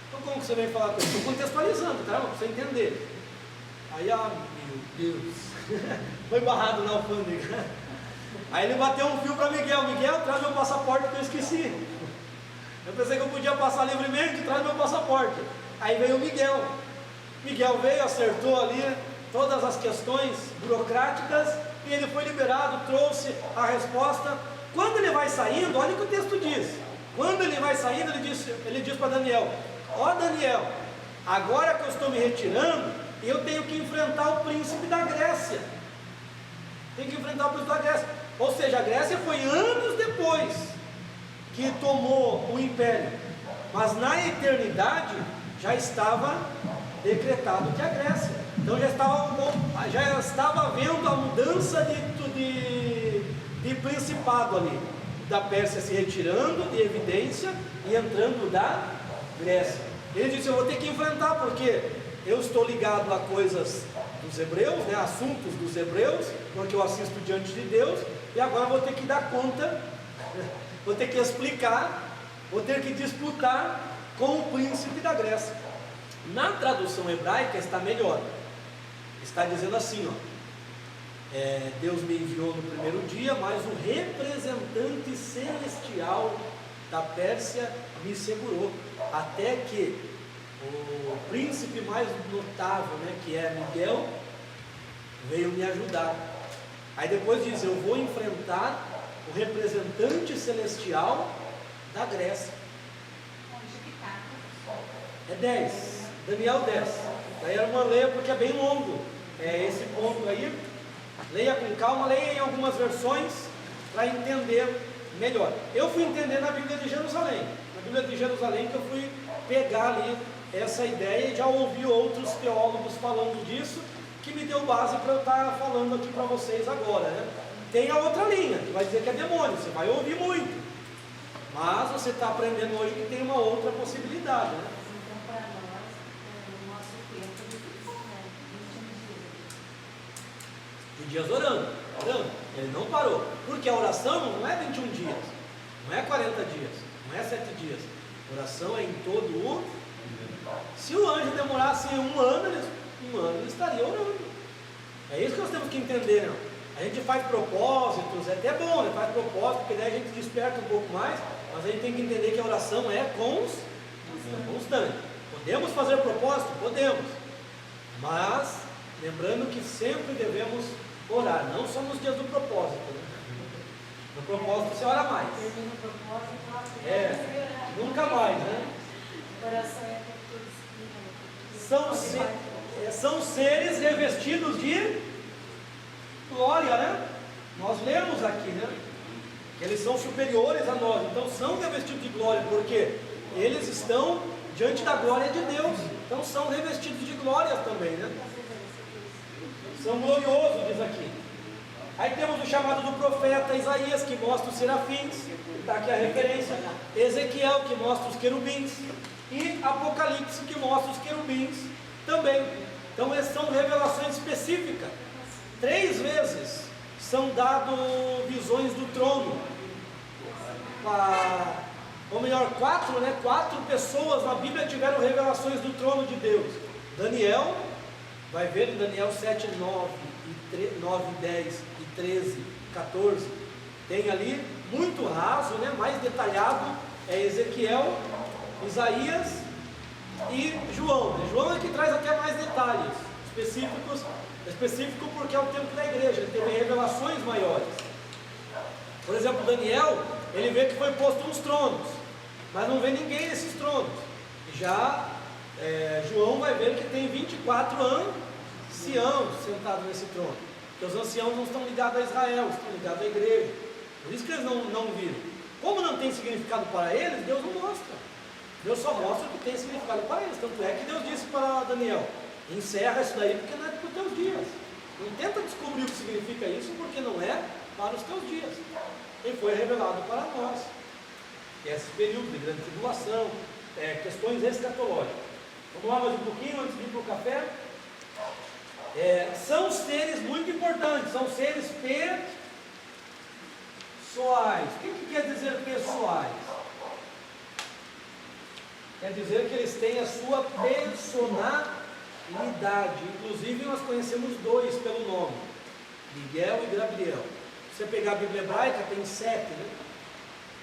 Então como que você vem falar com ele? Estou contextualizando, tá? Para você entender. Aí, meu Deus, foi barrado na alfândega. Aí ele bateu um fio para Miguel, traz meu passaporte que eu esqueci. Eu pensei que eu podia passar livremente, traz meu passaporte. Aí veio o Miguel veio, acertou ali todas as questões burocráticas, e ele foi liberado, trouxe a resposta. Quando ele vai saindo, olha o que o texto diz. Quando ele vai saindo, ele diz para Daniel: ó Daniel, agora que eu estou me retirando, eu tenho que enfrentar o príncipe da Grécia. Ou seja, a Grécia foi anos depois que tomou o império, mas na eternidade já estava decretado que a Grécia. Então já estava havendo a mudança de principado ali, da Pérsia se retirando de evidência e entrando da Grécia. Ele disse: eu vou ter que enfrentar, porque eu estou ligado a coisas dos hebreus, né, assuntos dos hebreus, porque eu assisto diante de Deus, e agora vou ter que dar conta, vou ter que explicar, vou ter que disputar com o príncipe da Grécia. Na tradução hebraica está melhor, está dizendo assim, Deus me enviou no primeiro dia, mas o representante celestial da Pérsia me segurou, até que o príncipe mais notável, né, que é Miguel, veio me ajudar. Aí depois diz: eu vou enfrentar o representante celestial da Grécia. É 10, Daniel 10. Daí a irmã leia, porque é bem longo esse ponto aí. Leia com calma, leia em algumas versões para entender melhor. Eu fui entender na Bíblia de Jerusalém. Na Bíblia de Jerusalém que eu fui pegar ali essa ideia, e já ouvi outros teólogos falando disso, que me deu base para eu estar falando aqui para vocês agora, né? Tem a outra linha, que vai dizer que é demônio, você vai ouvir muito, mas você está aprendendo hoje que tem uma outra possibilidade, né? Então, para nós, o nosso tempo é difícil, né? 21 dias orando, ele não parou, porque a oração não é 21 dias, não é 40 dias, não é 7 dias, a oração é em todo o... Se o anjo demorasse um ano, ele estaria orando. É isso que nós temos que entender, não? A gente faz propósitos, é até bom, né? Faz propósito, porque daí a gente desperta um pouco mais, mas a gente tem que entender que a oração é constante. Podemos fazer propósito? Podemos, mas lembrando que sempre devemos orar, não só nos dias do propósito, né? No propósito você ora mais. Termina o propósito, nunca mais, né? Oração é São seres revestidos de glória, né? Nós lemos aqui, né? Eles são superiores a nós, então são revestidos de glória, porque eles estão diante da glória de Deus, então são revestidos de glória também, né? São gloriosos, diz aqui. Aí temos o chamado do profeta Isaías, que mostra os serafins, está aqui a referência, Ezequiel, que mostra os querubins, e Apocalipse, que mostra os querubins também. Então essas são revelações específicas. 3 vezes são dadas visões do trono ou melhor, quatro pessoas na Bíblia tiveram revelações do trono de Deus. Daniel, vai ver em Daniel 7, 9, 10 e 13, 14, tem ali, muito raso, né, mais detalhado, é Ezequiel, Isaías e João. João é que traz até mais detalhes específico porque é o tempo da igreja, ele teve revelações maiores. Por exemplo, Daniel, ele vê que foi posto uns tronos, mas não vê ninguém nesses tronos. Já João vai ver que tem 24 anciãos sentados nesse trono, porque os anciãos não estão ligados a Israel, estão ligados à igreja, por isso que eles não viram. Como não tem significado para eles, Deus não mostra. Deus só mostra o que tem significado para eles. Tanto é que Deus disse para Daniel: encerra isso daí porque não é para os teus dias. Não tenta descobrir o que significa isso, porque não é para os teus dias. E foi revelado para nós. Esse período de grande tribulação, questões escatológicas. Vamos lá mais um pouquinho antes de ir para o café. São seres muito importantes, são seres pessoais. O que quer dizer pessoais? Quer dizer que eles têm a sua personalidade. Inclusive nós conhecemos dois pelo nome, Miguel e Gabriel. Se você pegar a Bíblia hebraica, tem 7, né?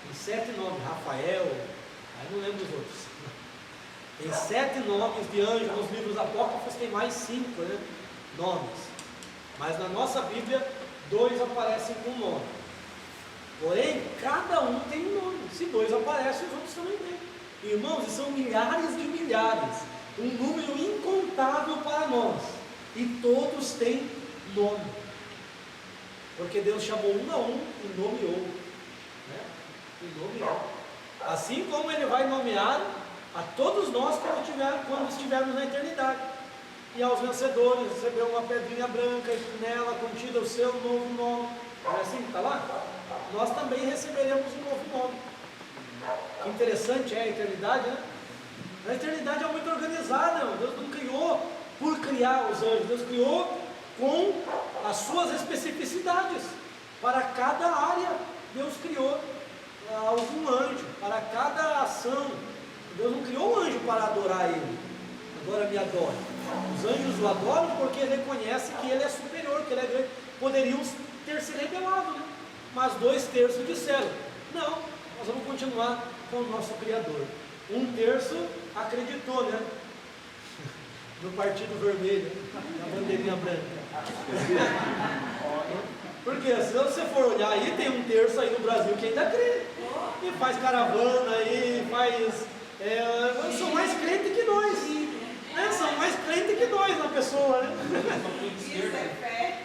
Tem 7 nomes, Rafael, aí não lembro os outros. Tem 7 nomes de anjos, nos livros apócrifos tem mais 5, né, nomes. Mas na nossa Bíblia, 2 aparecem com nome. Porém, cada um tem um nome. Se 2 aparecem, os outros também têm. Irmãos, são milhares de milhares, um número incontável para nós, e todos têm nome, porque Deus chamou um a um e nomeou, né? E nomeou. Assim como Ele vai nomear a todos nós quando estivermos na eternidade. E aos vencedores receberão uma pedrinha branca e nela contida o seu novo nome. Não é assim que está lá? Nós também receberemos um novo nome. Que interessante é a eternidade, né? A eternidade é muito organizada, Deus não criou por criar os anjos, Deus criou com as suas especificidades. Para cada área, Deus criou algum anjo, para cada ação. Deus não criou um anjo para adorar Ele, agora me adore. Os anjos o adoram porque reconhecem que Ele é superior, que Ele é grande. Poderiam ter se revelado, né? Mas 2/3 disseram: não, nós vamos continuar com o nosso Criador. 1/3 acreditou, né? No Partido Vermelho, na bandeirinha branca. Porque se você for olhar aí, tem 1/3 aí no Brasil que ainda crê. E faz caravana aí, são mais crentes que nós. São mais crentes que nós na pessoa, né? Isso é fé.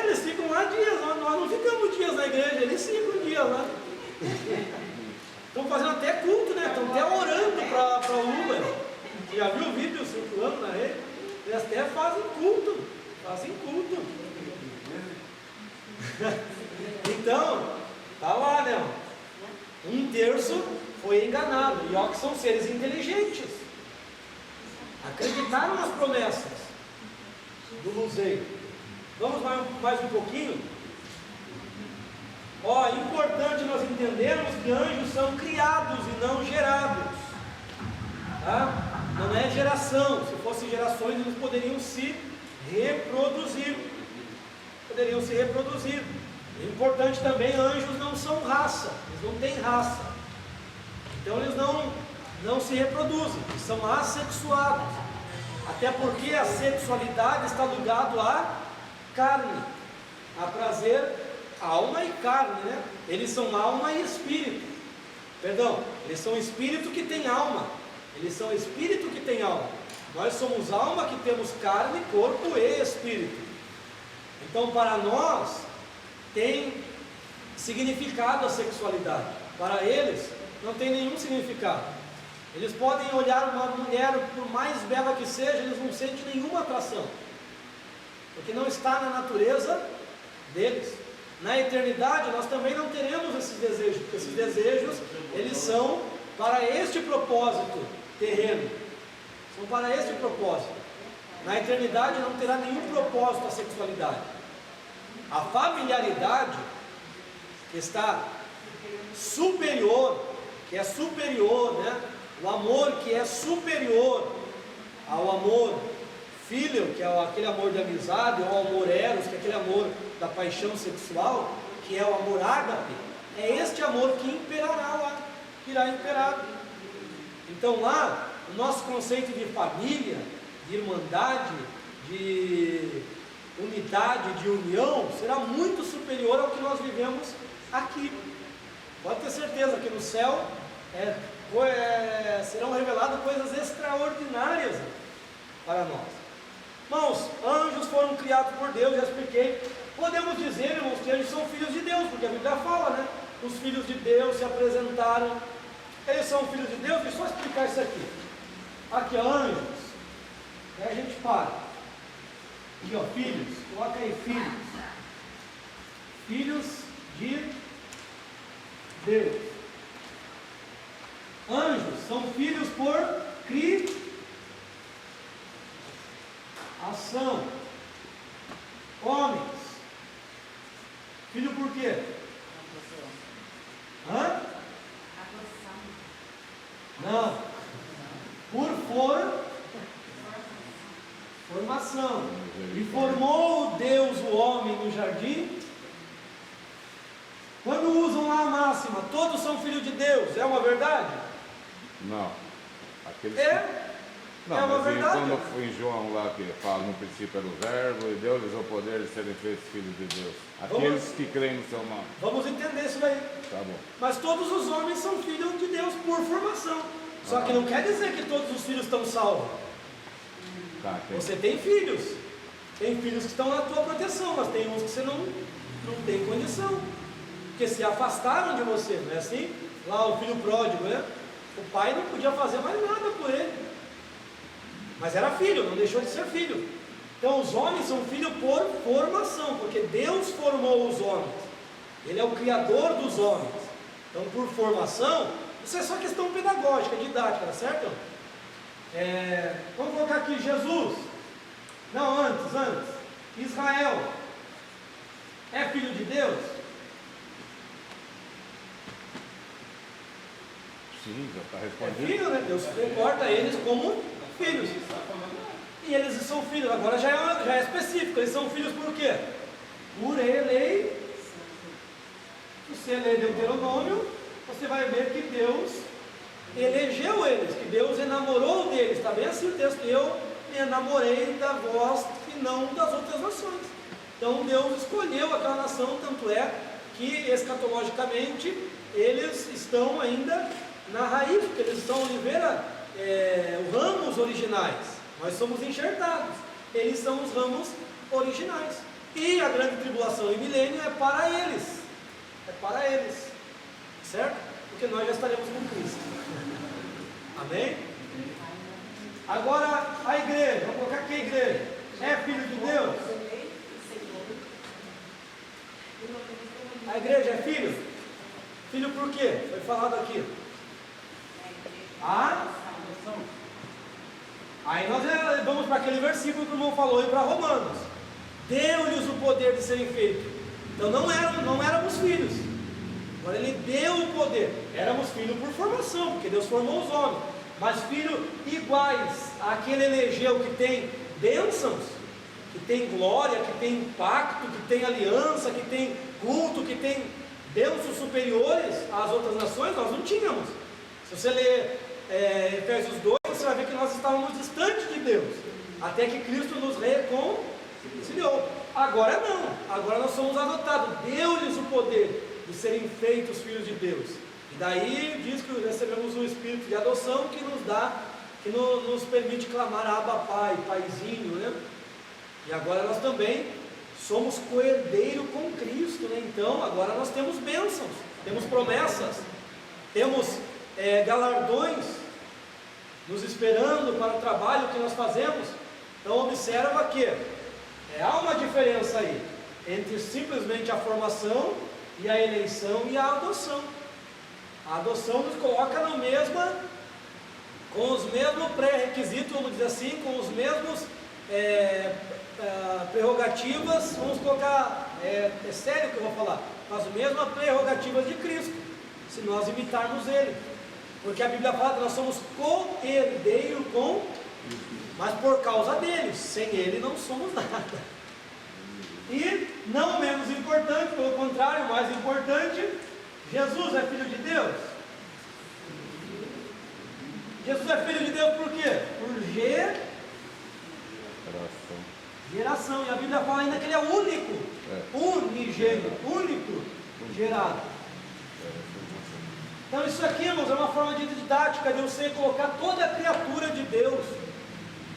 Eles ficam lá dias, nós não ficamos dias na igreja, eles ficam dias lá. Estão fazendo até culto, né? Estão até orando para o Lula. Você já viu o vídeo circulando na rede? Eles até fazem culto. Então, tá lá, né? 1/3 foi enganado. E ó, que são seres inteligentes. Acreditaram nas promessas do luzeiro. Vamos mais um pouquinho. Ó, é importante nós entendermos que anjos são criados e não gerados, tá? Não é geração. Se fossem gerações, eles poderiam se reproduzir. É importante também, anjos não são raça, eles não têm raça. Então eles não se reproduzem, eles são assexuados. Até porque a sexualidade está ligada à carne, a prazer, alma e carne, né? Eles são alma e espírito. Perdão, eles são espírito que tem alma. Nós somos alma que temos carne, corpo e espírito. Então para nós tem significado a sexualidade. Para eles não tem nenhum significado. Eles podem olhar uma mulher, por mais bela que seja, eles não sentem nenhuma atração, porque não está na natureza deles. Na eternidade nós também não teremos esses desejos, porque esses desejos, eles são para este propósito terreno, são para este propósito. Na eternidade não terá nenhum propósito a sexualidade. A familiaridade que está superior, que é superior, né? O amor que é superior ao amor filial, que é aquele amor de amizade, ou ao amor eros, que é aquele amor da paixão sexual, que é o amor ágape, é este amor que imperará lá, que irá imperar. Então lá, o nosso conceito de família, de irmandade, de unidade, de união, será muito superior ao que nós vivemos aqui. Pode ter certeza que no céu serão reveladas coisas extraordinárias para nós. Irmãos, anjos foram criados por Deus, já expliquei. Podemos dizer, irmãos, que eles são filhos de Deus, porque a Bíblia fala, né? Os filhos de Deus se apresentaram. Eles são filhos de Deus. Deixa eu só explicar isso aqui. Aqui, ó, anjos. Aí a gente para. Aqui, ó, filhos. Coloca aí, filhos. Filhos de Deus. Anjos são filhos por criação. Homens. Filho por quê? Hã? Não. Por formação. E formou Deus o homem no jardim. Quando usam lá a máxima, todos são filhos de Deus, é uma verdade? Não. Aqueles Não, é uma mas verdade. quando foi em João lá que fala no princípio era o verbo e deu-lhes o poder de serem feitos filhos de Deus. Aqueles que creem no seu nome. Vamos entender isso daí. Tá bom. Mas todos os homens são filhos de Deus por formação. Só que não quer dizer que todos os filhos estão salvos. Tá, Você tem filhos. Tem filhos que estão na tua proteção, mas tem uns que você não tem condição. Porque se afastaram de você, não é assim? Lá o filho pródigo, né? O pai não podia fazer mais nada por ele. Mas era filho, não deixou de ser filho. Então os homens são filhos por formação, porque Deus formou os homens. Ele é o criador dos homens. Então por formação, isso é só questão pedagógica, didática, tá certo? Vamos colocar aqui Jesus. Não, antes. Israel é filho de Deus? Sim, já está É respondido. filho, né? Deus comporta eles como filhos. E eles são filhos, agora já é específico, eles são filhos por quê? Por eleição. Se você ler Deuteronômio, você vai ver que Deus elegeu eles, que Deus enamorou deles, está bem assim o texto, eu me enamorei da vós e não das outras nações. Então Deus escolheu aquela nação, tanto é que escatologicamente eles estão ainda na raiz, porque eles são oliveira, os ramos originais. Nós somos enxertados, eles são os ramos originais. E a grande tribulação e milênio é para eles. Certo? Porque nós já estaremos com Cristo. Amém? Agora a igreja, vamos colocar aqui a igreja. É filho de Deus? A igreja é filho? Filho por quê? Foi falado aqui. Aí nós vamos para aquele versículo que o irmão falou e para Romanos. Deu-lhes o poder de serem feitos. Então não éramos filhos. Agora ele deu o poder. Éramos filhos por formação, porque Deus formou os homens. Mas filhos iguais àquele elegeu que tem bênçãos, que tem glória, que tem pacto, que tem aliança, que tem culto, que tem bênçãos superiores às outras nações, nós não tínhamos. Se você ler Efésios 2, você vai ver que nós estávamos distantes de Deus, até que Cristo nos reconciliou. Agora não, agora nós somos adotados. Deu-lhes o poder de serem feitos filhos de Deus. E daí diz que recebemos um espírito de adoção que nos dá, que nos permite clamar Abba Pai, Paizinho, né? E agora nós também somos co-herdeiro com Cristo, né? Então agora nós temos bênçãos, temos promessas, temos galardões nos esperando para o trabalho que nós fazemos. Então observa que há uma diferença aí entre simplesmente a formação e a eleição e a adoção. A adoção nos coloca com os mesmos pré-requisitos, vamos dizer assim, com os mesmos prerrogativas, vamos colocar, é sério que eu vou falar, com as mesmas prerrogativas de Cristo, se nós imitarmos Ele. Porque a Bíblia fala que nós somos co-herdeiro com, mas por causa dele, sem ele não somos nada. E não menos importante, pelo contrário, mais importante, Jesus é filho de Deus. Jesus é filho de Deus por quê? Por geração. E a Bíblia fala ainda que ele é único, unigênito, único gerado. Então isso aqui, irmãos, é uma forma de didática de eu sei colocar toda a criatura de Deus.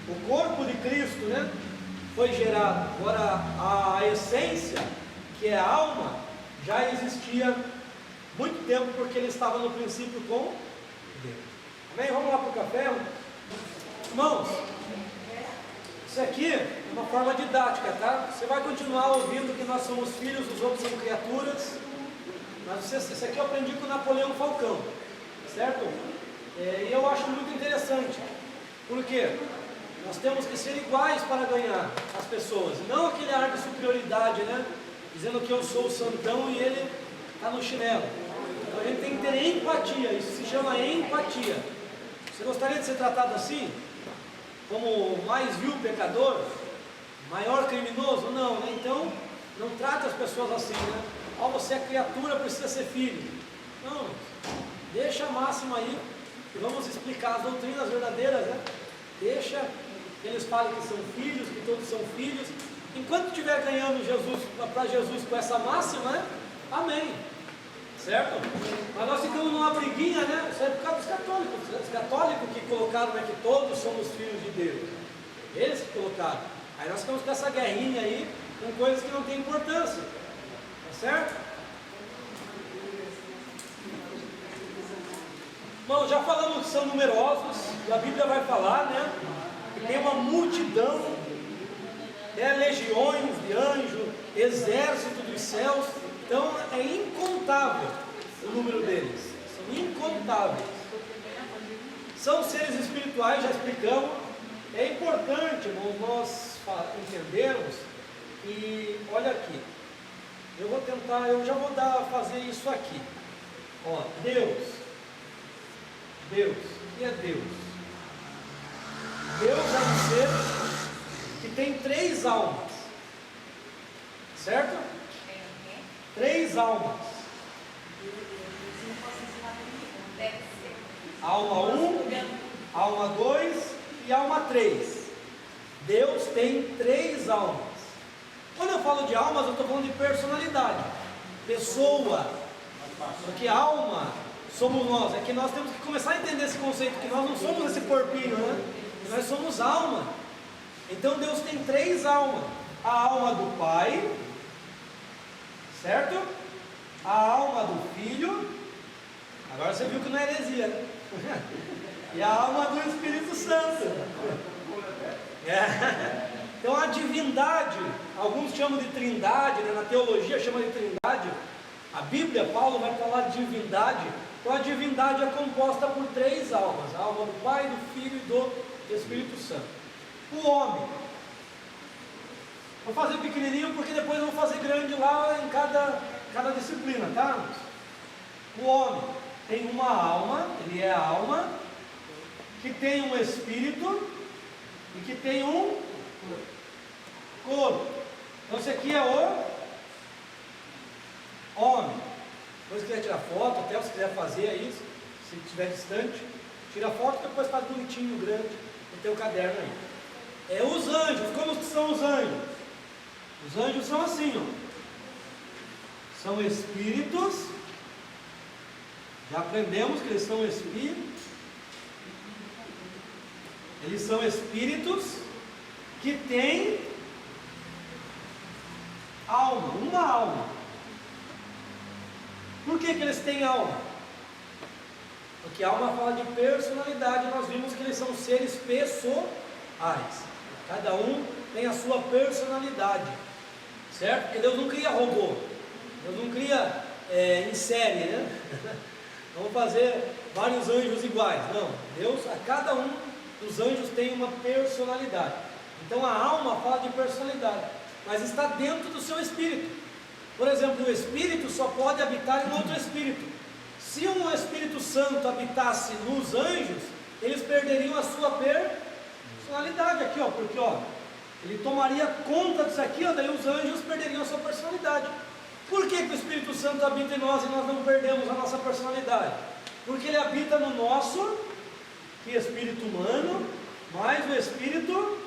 O corpo de Cristo, né, foi gerado. Agora a essência, que é a alma, já existia muito tempo, porque ele estava no princípio com Deus. Amém? Vamos lá para o café? Irmãos, isso aqui é uma forma didática, tá? Você vai continuar ouvindo que nós somos filhos, os outros são criaturas. Mas isso aqui eu aprendi com o Napoleão Falcão, certo? E eu acho muito interessante. Por quê? Nós temos que ser iguais para ganhar as pessoas. Não aquele ar de superioridade, né? Dizendo que eu sou o santão e ele está no chinelo. Então a gente tem que ter empatia. Isso se chama empatia. Você gostaria de ser tratado assim? Como o mais vil pecador? Maior criminoso? Não, né? Então não trata as pessoas assim, né? Você é criatura, precisa ser filho. Não, deixa a máxima aí e vamos explicar as doutrinas verdadeiras, né? Deixa que eles falem que são filhos, que todos são filhos. Enquanto estiver ganhando para Jesus com essa máxima, né? Amém. Certo? Mas nós ficamos numa briguinha, né? Isso é por causa dos católicos. Os católicos que colocaram, né, que todos somos filhos de Deus. Eles que colocaram. Aí nós ficamos com essa guerrinha aí, com coisas que não têm importância. Certo? Bom, já falamos que são numerosos, e a Bíblia vai falar, né? Que tem uma multidão, legiões de anjos, exército dos céus. Então é incontável o número deles. São incontáveis. São seres espirituais, já explicamos. É importante, irmão, nós entendermos que, olha aqui. Eu vou tentar, eu já vou fazer isso aqui. Ó, Deus. Deus. O que é Deus? Deus é um ser que tem 3 almas. Certo? 3 almas. Alma 1, alma 2 e alma 3. Deus tem 3 almas. Quando eu falo de almas, eu estou falando de personalidade, pessoa, porque alma somos nós. É que nós temos que começar a entender esse conceito, que nós não somos esse corpinho, né? Nós somos alma. Então Deus tem 3 almas: a alma do Pai, certo? A alma do Filho, agora você viu que não é heresia, né? E a alma do Espírito Santo. Então a divindade, alguns chamam de trindade, né? Na teologia chama de trindade. A Bíblia, Paulo vai falar de divindade. Então a divindade é composta por 3 almas: a alma do Pai, do Filho e do Espírito Santo. O homem, vou fazer pequenininho porque depois eu vou fazer grande lá em cada disciplina, tá? O homem tem uma alma, ele é a alma, que tem um espírito e que tem um corpo. Então esse aqui é o homem. Depois se quiser tirar foto, até se quiser fazer isso, se estiver distante, tira foto, depois faz bonitinho, grande, no teu caderno aí. Os anjos, como que são os anjos? Os anjos são assim, ó. São espíritos. Já aprendemos que eles são espíritos. Eles são espíritos que têm alma, uma alma. Por que eles têm alma? Porque a alma fala de personalidade. Nós vimos que eles são seres pessoais. Cada um tem a sua personalidade, certo? Porque Deus não cria robô, Deus não cria em série, né? Vamos fazer vários anjos iguais. Não, Deus, a cada um dos anjos tem uma personalidade. Então a alma fala de personalidade, mas está dentro do seu espírito. Por exemplo, o espírito só pode habitar em outro espírito. Se um Espírito Santo habitasse nos anjos, eles perderiam a sua personalidade aqui, ó, porque ó, ele tomaria conta disso aqui, ó, daí os anjos perderiam a sua personalidade. Por que que o Espírito Santo habita em nós e nós não perdemos a nossa personalidade? Porque ele habita no nosso espírito humano, mais o Espírito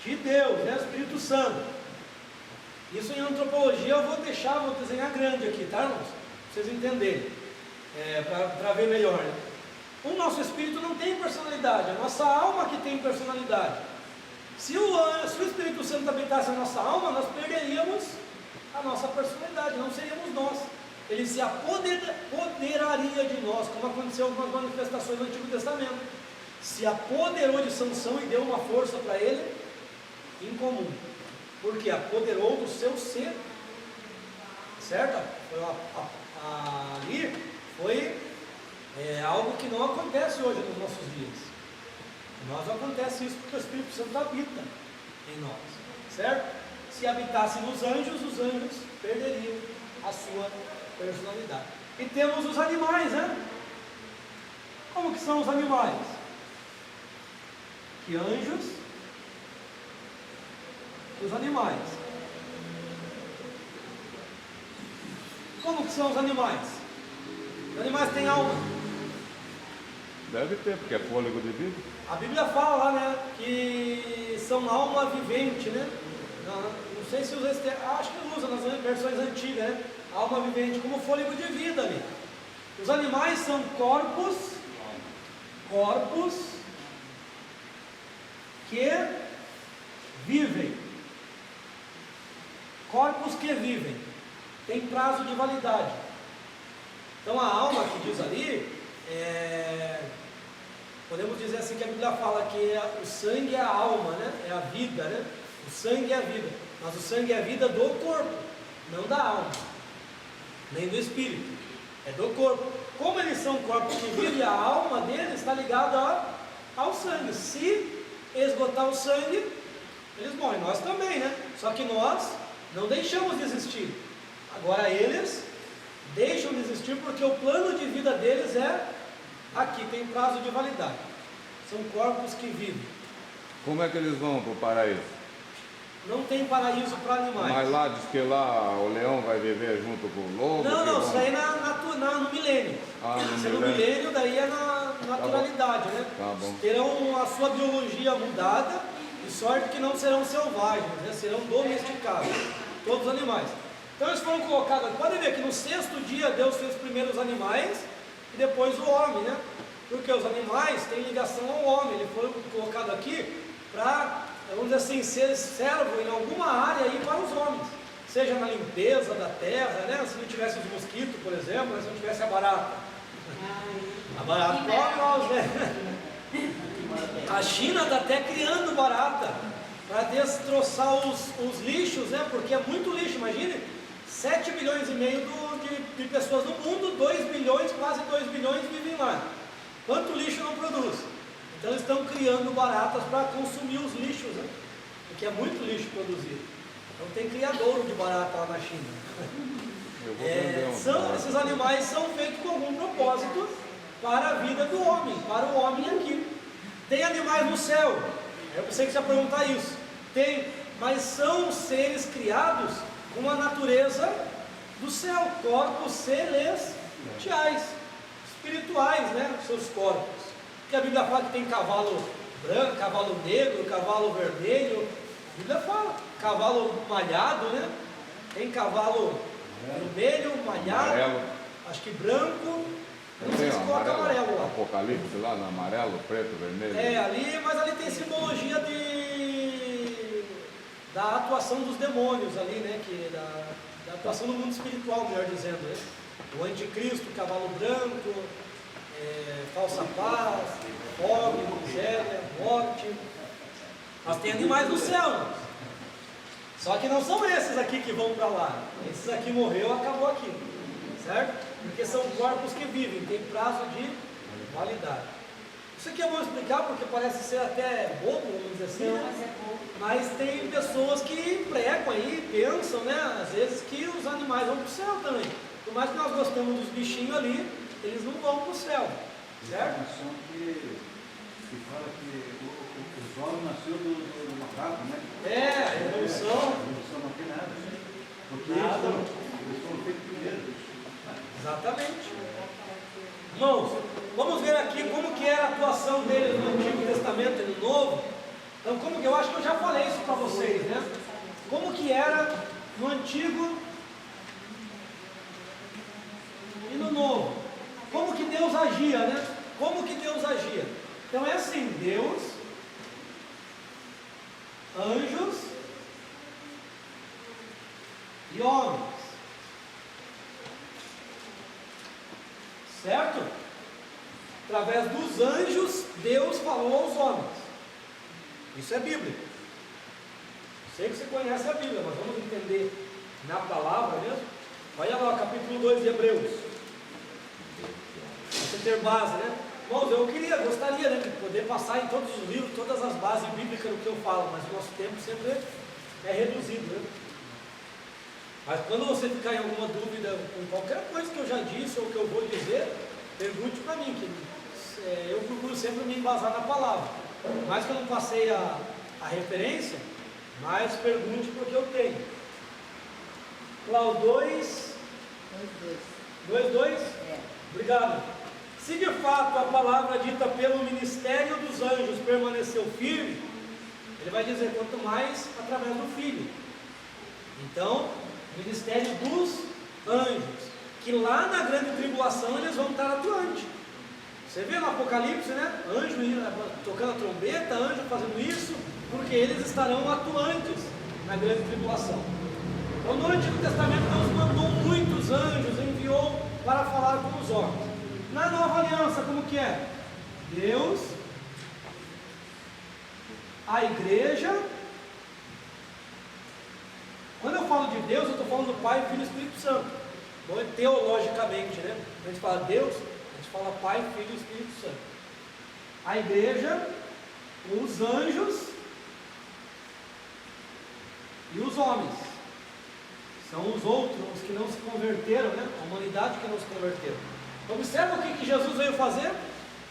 de Deus, né? O Espírito Santo. Isso em antropologia eu vou desenhar grande aqui, tá, irmãos? Pra vocês entenderem, para ver melhor, né? O nosso espírito não tem personalidade, a nossa alma que tem personalidade. Se o Espírito Santo habitasse a nossa alma, nós perderíamos a nossa personalidade, não seríamos nós. Ele se apoderaria de nós, como aconteceu com as manifestações do Antigo Testamento. Se apoderou de Sansão e deu uma força para ele incomum, porque apoderou do seu ser, certo? Ali foi algo que não acontece hoje nos nossos dias. Nós acontece isso porque o Espírito Santo habita em nós, certo? Se habitasse nos anjos, os anjos perderiam a sua personalidade. E temos os animais, né? Como que são os animais? Que anjos, os animais. Como que são os animais? Os animais têm alma. Deve ter, porque é fôlego de vida. A Bíblia fala lá, né, que são alma vivente, né? Não sei se usa acho que usa nas versões antigas, né? Alma vivente como fôlego de vida ali. Os animais são corpos que vivem. Corpos que vivem. Tem prazo de validade. Então a alma que diz ali, podemos dizer assim que a Bíblia fala que o sangue é a alma, né? É a vida, né? O sangue é a vida. Mas o sangue é a vida do corpo, não da alma, nem do espírito. É do corpo. Como eles são corpos que vivem, a alma deles está ligada ao sangue. Se esgotar o sangue, eles morrem. Nós também, né? Só que nós não deixamos de existir. Agora eles deixam de existir porque o plano de vida deles aqui, tem prazo de validade. São corpos que vivem. Como é que eles vão para o paraíso? Não tem paraíso para animais. Mas lá diz que lá o leão vai viver junto com o lobo? Não, isso aí no milênio. No milênio, daí é na naturalidade, né? Tá bom. Terão a sua biologia mudada, de sorte que não serão selvagens, né? Serão domesticados, todos os animais. Então eles foram colocados, pode ver que no sexto dia Deus fez primeiro os animais e depois o homem, né? Porque os animais têm ligação ao homem, ele foi colocado aqui para, vamos dizer assim, ser servo em alguma área aí para os homens, seja na limpeza da terra, né? Se não tivesse os mosquitos, por exemplo, se não tivesse a barata. A barata come nós, né? A China está até criando barata para destroçar os lixos, né? Porque é muito lixo, imagine, 7 bilhões e meio de pessoas no mundo, 2 bilhões, quase 2 bilhões vivem lá. Quanto lixo não produz? Então eles estão criando baratas para consumir os lixos, né? Porque é muito lixo produzido. Então tem criadouro de barata lá na China. Esses animais são feitos com algum propósito para a vida do homem, para o homem aqui. Tem animais no céu. Eu pensei que você ia perguntar isso. Tem, mas são seres criados com a natureza do céu, corpos celestiais, espirituais, né? Seus corpos. Porque a Bíblia fala que tem cavalo branco, cavalo negro, cavalo vermelho. A Bíblia fala, cavalo malhado, né? Tem cavalo vermelho, malhado, amarelo. Acho que branco. Não sei se coloca amarelo lá. Apocalipse lá no amarelo, preto, vermelho. Mas ali tem simbologia da atuação dos demônios ali, né? Da atuação do mundo espiritual, melhor dizendo, né? O anticristo, cavalo branco, falsa paz, fome, miséria, morte. Mas tem animais no céu. Só que não são esses aqui que vão para lá. Esses aqui morreu, acabou aqui. Certo? Porque são corpos que vivem, tem prazo de validade. Isso aqui é bom explicar porque parece ser até bobo, vamos dizer assim, né? Mas tem pessoas que pregam aí, pensam, né? Às vezes que os animais vão para o céu também. Por mais que nós gostemos dos bichinhos ali, eles não vão para o céu, certo? Informação que fala que os homens nasceu do macaco, né? É, a evolução. A evolução não tem nada. Porque Nada. eles foram feitos primeiro. Exatamente. Irmãos, vamos ver aqui como que era a atuação deles no Antigo Testamento e no Novo. Então, como que eu acho que eu já falei isso para vocês, né? Como que era no Antigo e no Novo? Como que Deus agia, né? Como que Deus agia? Então é assim, Deus, anjos e homens. Certo? Através dos anjos, Deus falou aos homens. Isso é Bíblia. Sei que você conhece a Bíblia, mas vamos entender na palavra mesmo. Olha lá, capítulo 2 de Hebreus. Você ter base, né? Irmãos, eu gostaria, né, de poder passar em todos os livros, todas as bases bíblicas do que eu falo, mas o nosso tempo sempre é reduzido, né? Mas quando você ficar em alguma dúvida com qualquer coisa que eu já disse ou que eu vou dizer, pergunte para mim, que eu procuro sempre me embasar na palavra. Mais que eu não passei a referência, mas pergunte porque eu tenho. Cláudio 2. 2:2? É. Obrigado. Se de fato a palavra dita pelo ministério dos anjos permaneceu firme, ele vai dizer quanto mais através do Filho. Então, ministério dos anjos, que lá na grande tribulação eles vão estar atuantes. Você vê no Apocalipse, né? Anjo tocando a trombeta, anjo fazendo isso, porque eles estarão atuantes na grande tribulação. Então, no Antigo Testamento, Deus mandou muitos anjos, enviou para falar com os homens. Na Nova Aliança, como que é? Deus, a igreja. Quando eu falo de Deus, eu estou falando do Pai, Filho e Espírito Santo. Então, teologicamente, né? A gente fala Deus, a gente fala Pai, Filho e Espírito Santo. A igreja, os anjos e os homens. São os outros, os que não se converteram, né? A humanidade que não se converteu. Observa o que Jesus veio fazer.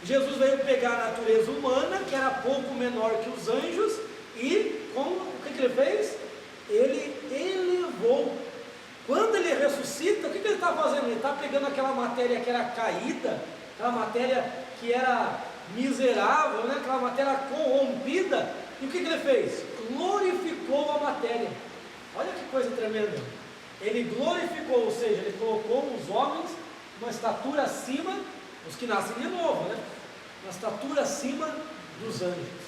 Jesus veio pegar a natureza humana, que era pouco menor que os anjos, e o que ele fez? Ele elevou. Quando ele ressuscita, o que ele está fazendo? Ele está pegando aquela matéria que era caída, aquela matéria que era miserável, né? Aquela matéria corrompida, e o que ele fez? Glorificou a matéria. Olha que coisa tremenda. Ele glorificou, ou seja, ele colocou os homens uma estatura acima, os que nascem de novo, né? Uma estatura acima dos anjos.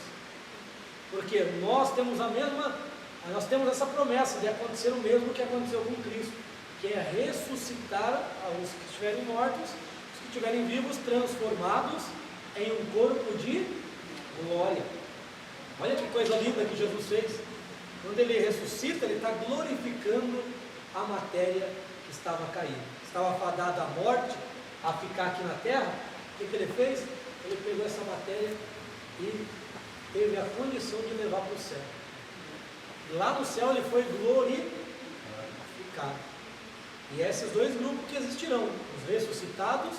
Porque nós temos essa promessa de acontecer o mesmo que aconteceu com Cristo, que é ressuscitar os que estiverem mortos, os que estiverem vivos, transformados em um corpo de glória. Olha que coisa linda que Jesus fez. Quando ele ressuscita, ele está glorificando a matéria que estava caída, estava fadada à morte, a ficar aqui na terra. O que ele fez? Ele pegou essa matéria e teve a condição de levar para o céu. E lá no céu ele foi glorificado. E esses dois grupos que existirão, os ressuscitados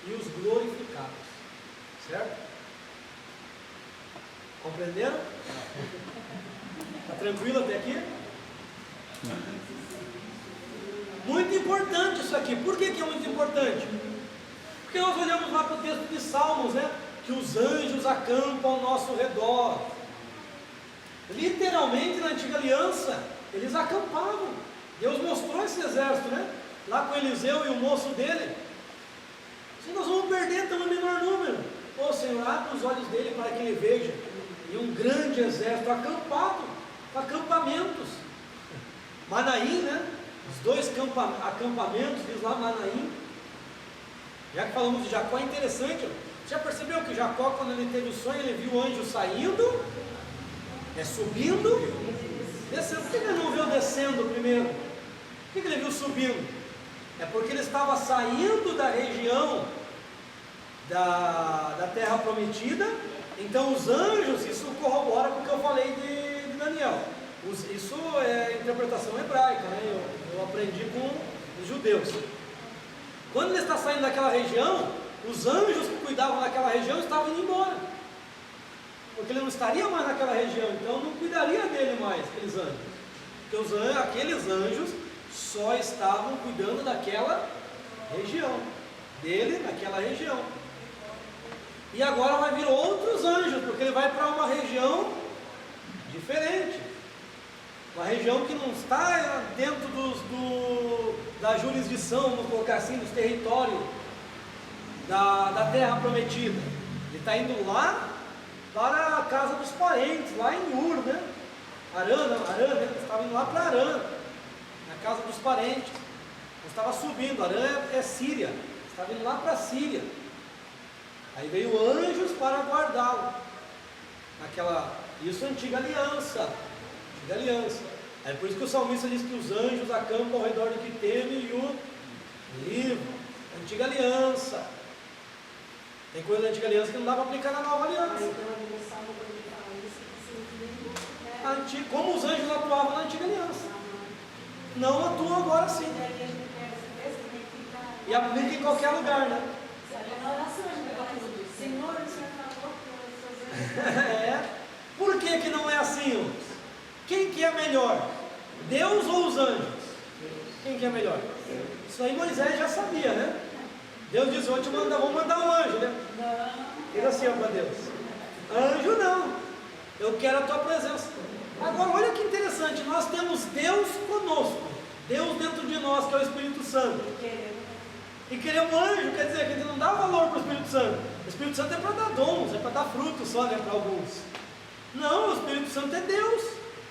e os glorificados. Certo? Compreenderam? Está tranquilo até aqui? Muito importante isso aqui. Por que é muito importante? Porque nós olhamos lá para o texto de Salmos, né? Que os anjos acampam ao nosso redor. Literalmente na antiga aliança, eles acampavam. Deus mostrou esse exército, né? Lá com Eliseu e o moço dele. Se nós vamos perder então um menor número. Ô Senhor, abre os olhos dele para que ele veja. E um grande exército acampado, acampamentos. Manaim, né? Os dois acampamentos, diz lá Manaim. Já que falamos de Jacó, é interessante. Já percebeu que Jacó, quando ele teve o sonho, ele viu o anjo saindo, subindo, descendo. Por que ele não viu descendo primeiro? Por que ele viu subindo? É porque ele estava saindo da região da terra prometida. Então os anjos, isso corrobora com o que eu falei de Daniel. Isso é interpretação hebraica, né? Eu aprendi com os judeus. Quando ele está saindo daquela região, os anjos que cuidavam daquela região estavam indo embora, porque ele não estaria mais naquela região, então não cuidaria dele mais, aqueles anjos, porque aqueles anjos só estavam cuidando daquela região, dele naquela região. E agora vai vir outros anjos, porque ele vai para uma região diferente, uma região que não está dentro da jurisdição, vamos colocar assim, dos territórios da terra prometida. Ele está indo lá para a casa dos parentes, lá em Ur, né? Arã, ele estava indo lá para Arã, na casa dos parentes. Ele estava subindo, Arã é Síria, estava indo lá para a Síria. Aí veio anjos para guardá-lo. Isso é antiga aliança. É por isso que o salmista diz que os anjos acampam ao redor do que teme e o livro. Antiga aliança. Tem coisa da antiga aliança que não dá para aplicar na nova aliança. Como os anjos atuavam na antiga aliança, não atuam agora sim. E aplica em qualquer lugar, né? Senhor, o Senhor falou que Por que não é assim, irmãos? Quem que é melhor? Deus ou os anjos? Quem que é melhor? Isso aí Moisés já sabia, né? Deus disse, vou mandar um anjo, né? Ele assim, para Deus, anjo não, eu quero a tua presença. Agora olha que interessante, nós temos Deus conosco, Deus dentro de nós, que é o Espírito Santo, e queremos anjo, quer dizer que a gente não dá valor para o Espírito Santo. O Espírito Santo é para dar dons, é para dar frutos só, né, para alguns. Não, o Espírito Santo é Deus,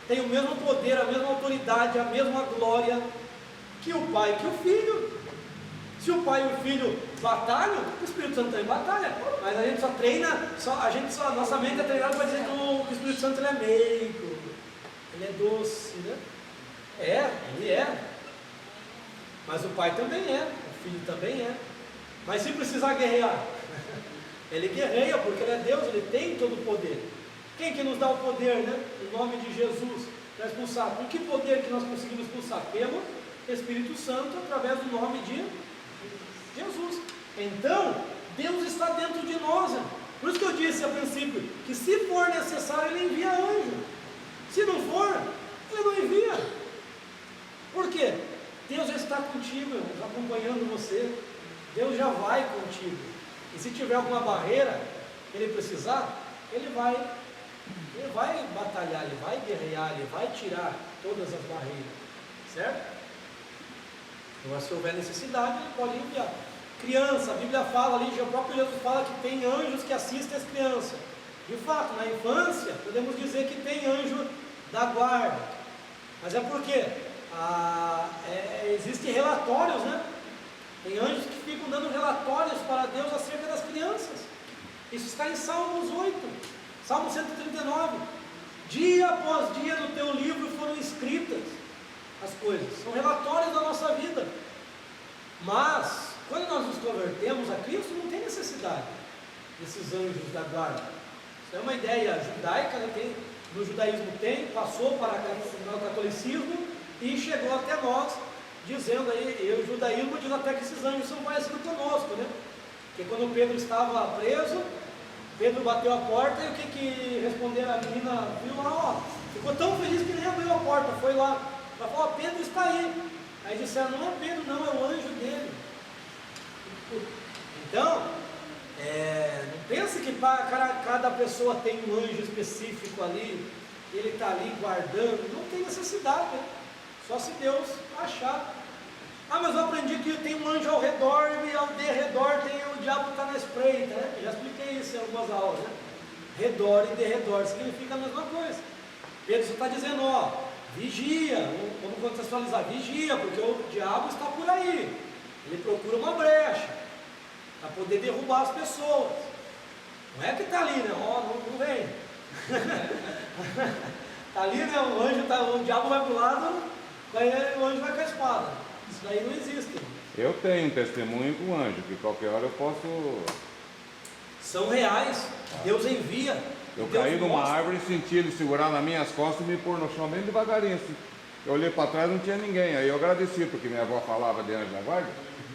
tem o mesmo poder, a mesma autoridade, a mesma glória que o Pai e que o Filho. Se o Pai e o Filho batalham, o Espírito Santo também batalha, mas a gente só treina, nossa mente é treinada para dizer que o Espírito Santo ele é meigo, ele é doce, né? Ele é, mas o Pai também é, o Filho também é, mas se precisar guerrear, ele guerreia, porque ele é Deus, ele tem todo o poder. Quem que nos dá o poder, né? Em nome de Jesus, para expulsar. Com que poder que nós conseguimos expulsar? Pelo Espírito Santo, através do nome de Jesus. Então, Deus está dentro de nós. Por isso que eu disse a princípio, que se for necessário, Ele envia anjo. Se não for, Ele não envia. Por quê? Deus já está contigo, irmãos, acompanhando você. Deus já vai contigo. E se tiver alguma barreira, Ele precisar, Ele vai batalhar, Ele vai guerrear, Ele vai tirar todas as barreiras. Certo? Então, se houver necessidade, Ele pode enviar. Criança, a Bíblia fala ali, o próprio Jesus fala que tem anjos que assistem as crianças. De fato, na infância, podemos dizer que tem anjo da guarda. Mas é porque existem relatórios, né? Tem anjos que ficam dando relatórios para Deus acerca das crianças. Isso está em Salmos 8, Salmo 139. Dia após dia no teu livro foram escritas as coisas, são relatórios da nossa vida. Mas quando nós nos convertemos a Cristo, não tem necessidade desses anjos da guarda. Isso é uma ideia judaica, né? No judaísmo passou para o catolicismo e chegou até nós, dizendo aí, o judaísmo diz até que esses anjos são parecidos conosco, né? Porque quando Pedro estava preso, Pedro bateu a porta e o que responderam a menina, viu lá, ficou tão feliz que nem abriu a porta, foi lá. Ela falou, Pedro está aí. Aí disseram, não é Pedro não, é o anjo dele. Então, não pense que cada pessoa tem um anjo específico ali, ele está ali guardando, não tem necessidade, né? Só se Deus achar. Mas eu aprendi que tem um anjo ao redor e ao derredor tem o diabo que está na espreita, né? Eu já expliquei isso em algumas aulas, né? Redor e derredor significa a mesma coisa. Pedro está dizendo, vigia, vamos contextualizar, vigia, porque o diabo está por aí, ele procura uma brecha para poder derrubar as pessoas. Não é que está ali, né? Não vem. Está ali, né? O diabo vai para o lado, o anjo vai com a espada. Isso daí não existe. Eu tenho um testemunho com o anjo, que qualquer hora eu posso... São reais, Deus envia. Eu Deus caí numa mostra. árvore e senti ele segurar nas minhas costas e me pôr no chão bem devagarinho assim. Eu olhei para trás e não tinha ninguém. Aí eu agradeci, porque minha avó falava de anjo da guarda.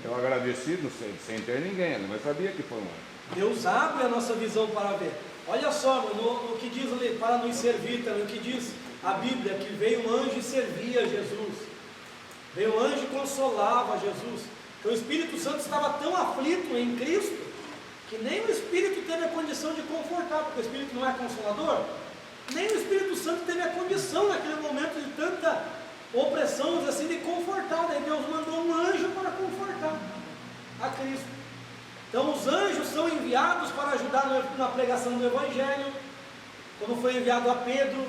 Eu agradecido sem ter ninguém, mas sabia que foi um anjo. Deus abre a nossa visão para ver. Olha só, no que diz ali, para nos servir também, o que diz a Bíblia, que veio um anjo e servia Jesus. Veio um anjo e consolava Jesus. Então o Espírito Santo estava tão aflito em Cristo, que nem o Espírito teve a condição de confortar, porque o Espírito não é consolador. Nem o Espírito Santo teve a condição naquele momento de tanta opressão, assim, de confortar. Daí Deus mandou um anjo para confortar a Cristo. Então os anjos são enviados para ajudar na pregação do Evangelho. Como foi enviado a Pedro: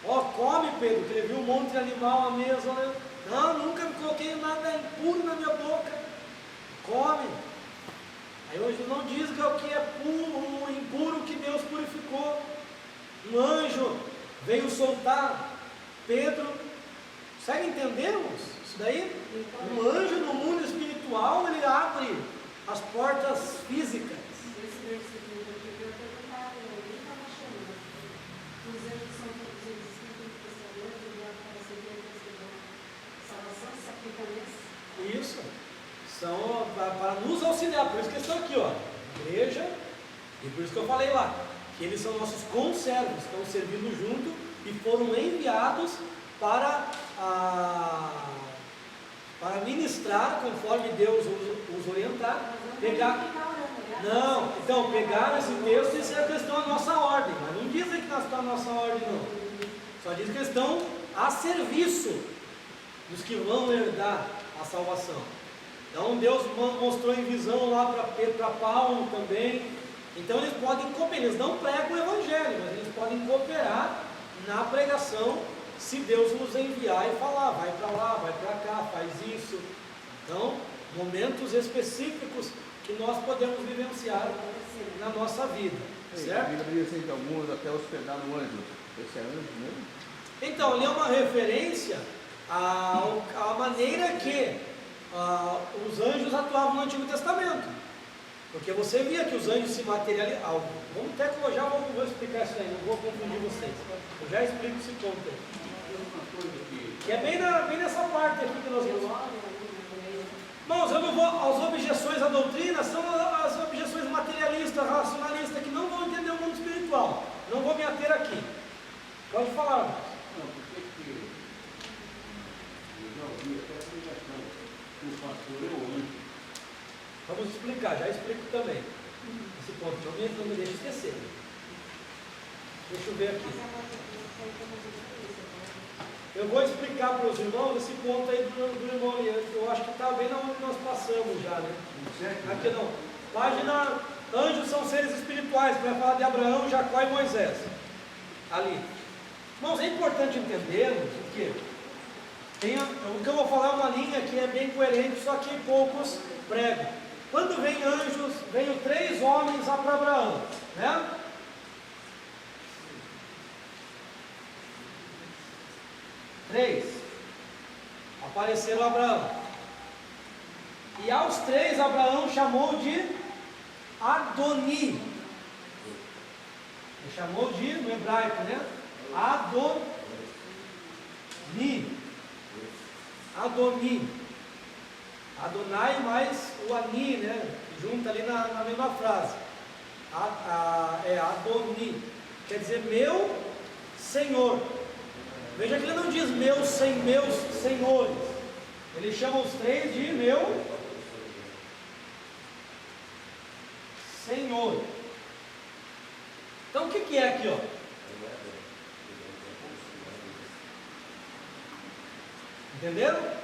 ó, come Pedro, que ele viu um monte de animal à mesa, né? Não, nunca me coloquei nada impuro na minha boca. Come. Aí hoje não diz que é o que é puro, impuro que Deus purificou. Um anjo veio soltar Pedro. Consegue entendermos isso daí? Um anjo no mundo espiritual, ele abre as portas físicas. Esse versículo aqui eu perguntava, ele estava chamando. Os anjos são todos eles espíritos pensadores, enviados para servir a salvação, se aplica nesse. Isso. São para nos auxiliar. Por isso que estão aqui, ó. Igreja. E por isso que eu falei lá, que eles são nossos conservos, estão servindo junto e foram enviados para ministrar, conforme Deus os orientar. Não, então pegaram esse texto e isso é questão da nossa ordem, mas não dizem que nós estamos na nossa ordem, não. Só diz que estão a serviço dos que vão herdar a salvação. Então Deus mostrou em visão lá para Pedro, para Paulo também. Então eles podem cooperar, eles não pregam o Evangelho, mas eles podem cooperar na pregação, se Deus nos enviar e falar: vai para lá, vai para cá, faz isso. Então, momentos específicos que nós podemos vivenciar na nossa vida, certo? A Bíblia diz assim que alguns até hospedaram o anjo. Esse é anjo mesmo? Então, ali é uma referência à maneira que os anjos atuavam no Antigo Testamento. Porque você via que os anjos se materializavam. Vamos até que eu já vou explicar isso aí, não vou confundir vocês. Eu já explico esse ponto aí. Que é bem nessa parte aqui que nós vamos. Irmãos, eu não vou. As objeções à doutrina são as objeções materialistas, racionalistas, que não vão entender o mundo espiritual. Não vou me ater aqui. Pode falar, irmãos. Não, porque que eu já ouvi até a pregação que o pastor é o anjo. Vamos explicar, já explico também esse ponto, não me deixe esquecer. Deixa eu ver aqui. Eu vou explicar para os irmãos esse ponto aí do irmão. Eu acho que está bem na onde nós passamos já, né? Aqui não. Página: anjos são seres espirituais, vai falar de Abraão, Jacó e Moisés. Ali. Irmãos, é importante entendermos que o que eu vou falar é uma linha que é bem coerente, só que poucos pregam. Quando vem anjos, veio 3 homens lá para Abraão, né? Apareceram a Abraão. E aos 3 Abraão chamou de Adoni. Ele chamou de, no hebraico, né? Adoni. Adonai mais o Ani, né? Junto ali na mesma frase. É Adoni. Quer dizer, meu Senhor. Veja que ele não diz meus senhores. Ele chama os 3 de meu Senhor. Então o que é aqui, ó? Entenderam?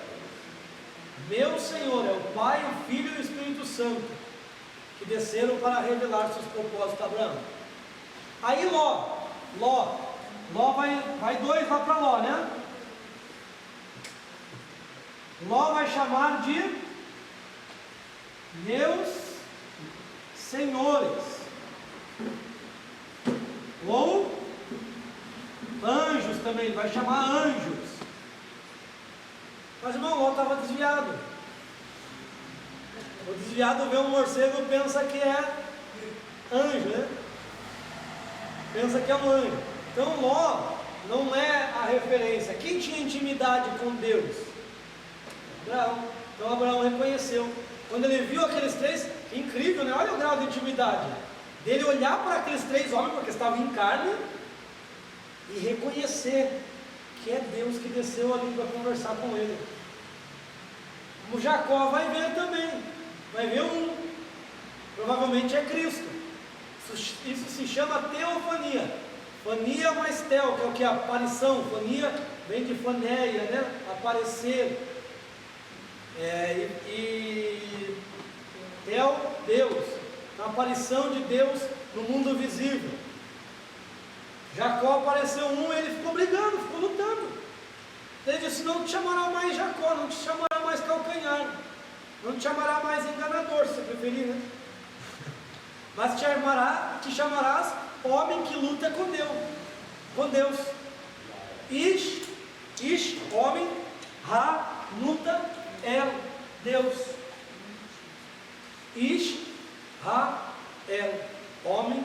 Meu Senhor é o Pai, o Filho e o Espírito Santo, que desceram para revelar seus propósitos a Abraão. Aí Ló vai 2 lá para Ló, né? Ló vai chamar de meus senhores, ou anjos também, ele vai chamar anjos. Mas irmão, Ló estava desviado. O desviado vê um morcego e pensa que é anjo, né? Pensa que é um anjo. Então Ló não é a referência. Quem tinha intimidade com Deus? Abraão. Então Abraão reconheceu. Quando ele viu aqueles três, incrível, né? Olha o grau de intimidade dele, olhar para aqueles três homens, porque estavam em carne, e reconhecer que é Deus que desceu ali para conversar com ele. O Jacó vai ver também, vai ver provavelmente é Cristo. Isso se chama teofania. Fania mais tel, que é o que? Aparição. Fania vem de faneia, né? Aparecer. E tel, Deus. A aparição de Deus no mundo visível. Jacó apareceu ele ficou brigando, ficou lutando. Ele disse: não te chamará mais Jacó, não te chamará mais calcanhar, não te chamará mais enganador, se você preferir, né? Mas te chamarás homem que luta com Deus. Ish, homem, Ra, luta, El, Deus. Ish, Ra, El, homem,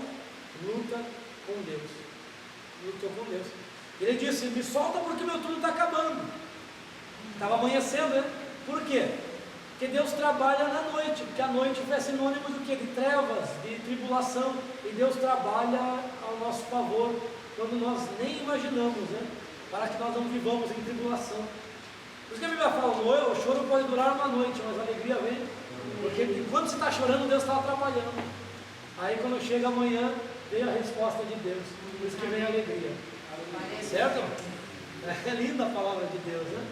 luta com Deus. Lutou com Deus. Ele disse: me solta porque meu turno está acabando. Estava amanhecendo, né? Por quê? Porque Deus trabalha na noite, porque a noite é sinônimo do quê? De trevas, de tribulação, e Deus trabalha ao nosso favor, quando nós nem imaginamos, né? Para que nós não vivamos em tribulação. Por isso que a Bíblia fala: o choro pode durar uma noite, mas a alegria vem, porque enquanto você está chorando, Deus está trabalhando. Aí quando chega amanhã, vem a resposta de Deus, por isso que vem a alegria, certo? É linda a palavra de Deus, né?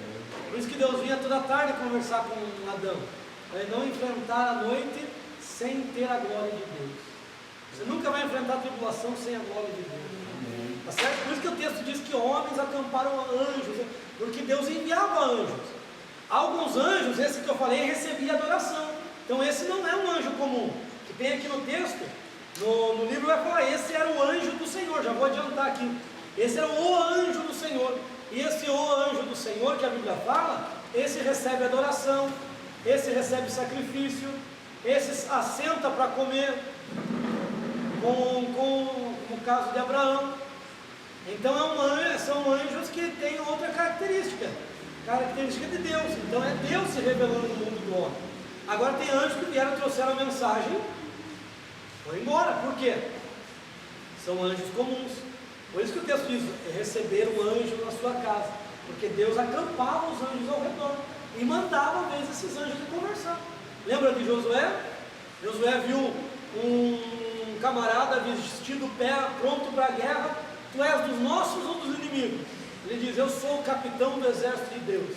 Por isso que Deus vinha toda tarde conversar com Adão, para ele não enfrentar a noite sem ter a glória de Deus. Você nunca vai enfrentar a tribulação sem a glória de Deus. Tá certo? Por isso que o texto diz que homens acamparam anjos, porque Deus enviava anjos. Alguns anjos, esse que eu falei, recebia adoração. Então esse não é um anjo comum, que tem aqui no texto, no livro vai falar: esse era o anjo do Senhor. Já vou adiantar aqui, esse era o anjo do Senhor. E esse anjo do Senhor que a Bíblia fala, esse recebe adoração, esse recebe sacrifício, esse assenta para comer, no caso de Abraão. Então são anjos que têm outra característica de Deus. Então é Deus se revelando no mundo do homem. Agora tem anjos que vieram, trouxeram a mensagem, foram embora. Por quê? São anjos comuns. Por isso que o texto diz: receber o anjo na sua casa, porque Deus acampava os anjos ao redor e mandava às vezes esses anjos conversar. Lembra de Josué? Josué viu um camarada vestido pronto para a guerra. Tu és dos nossos ou dos inimigos? Ele diz: eu sou o capitão do exército de Deus.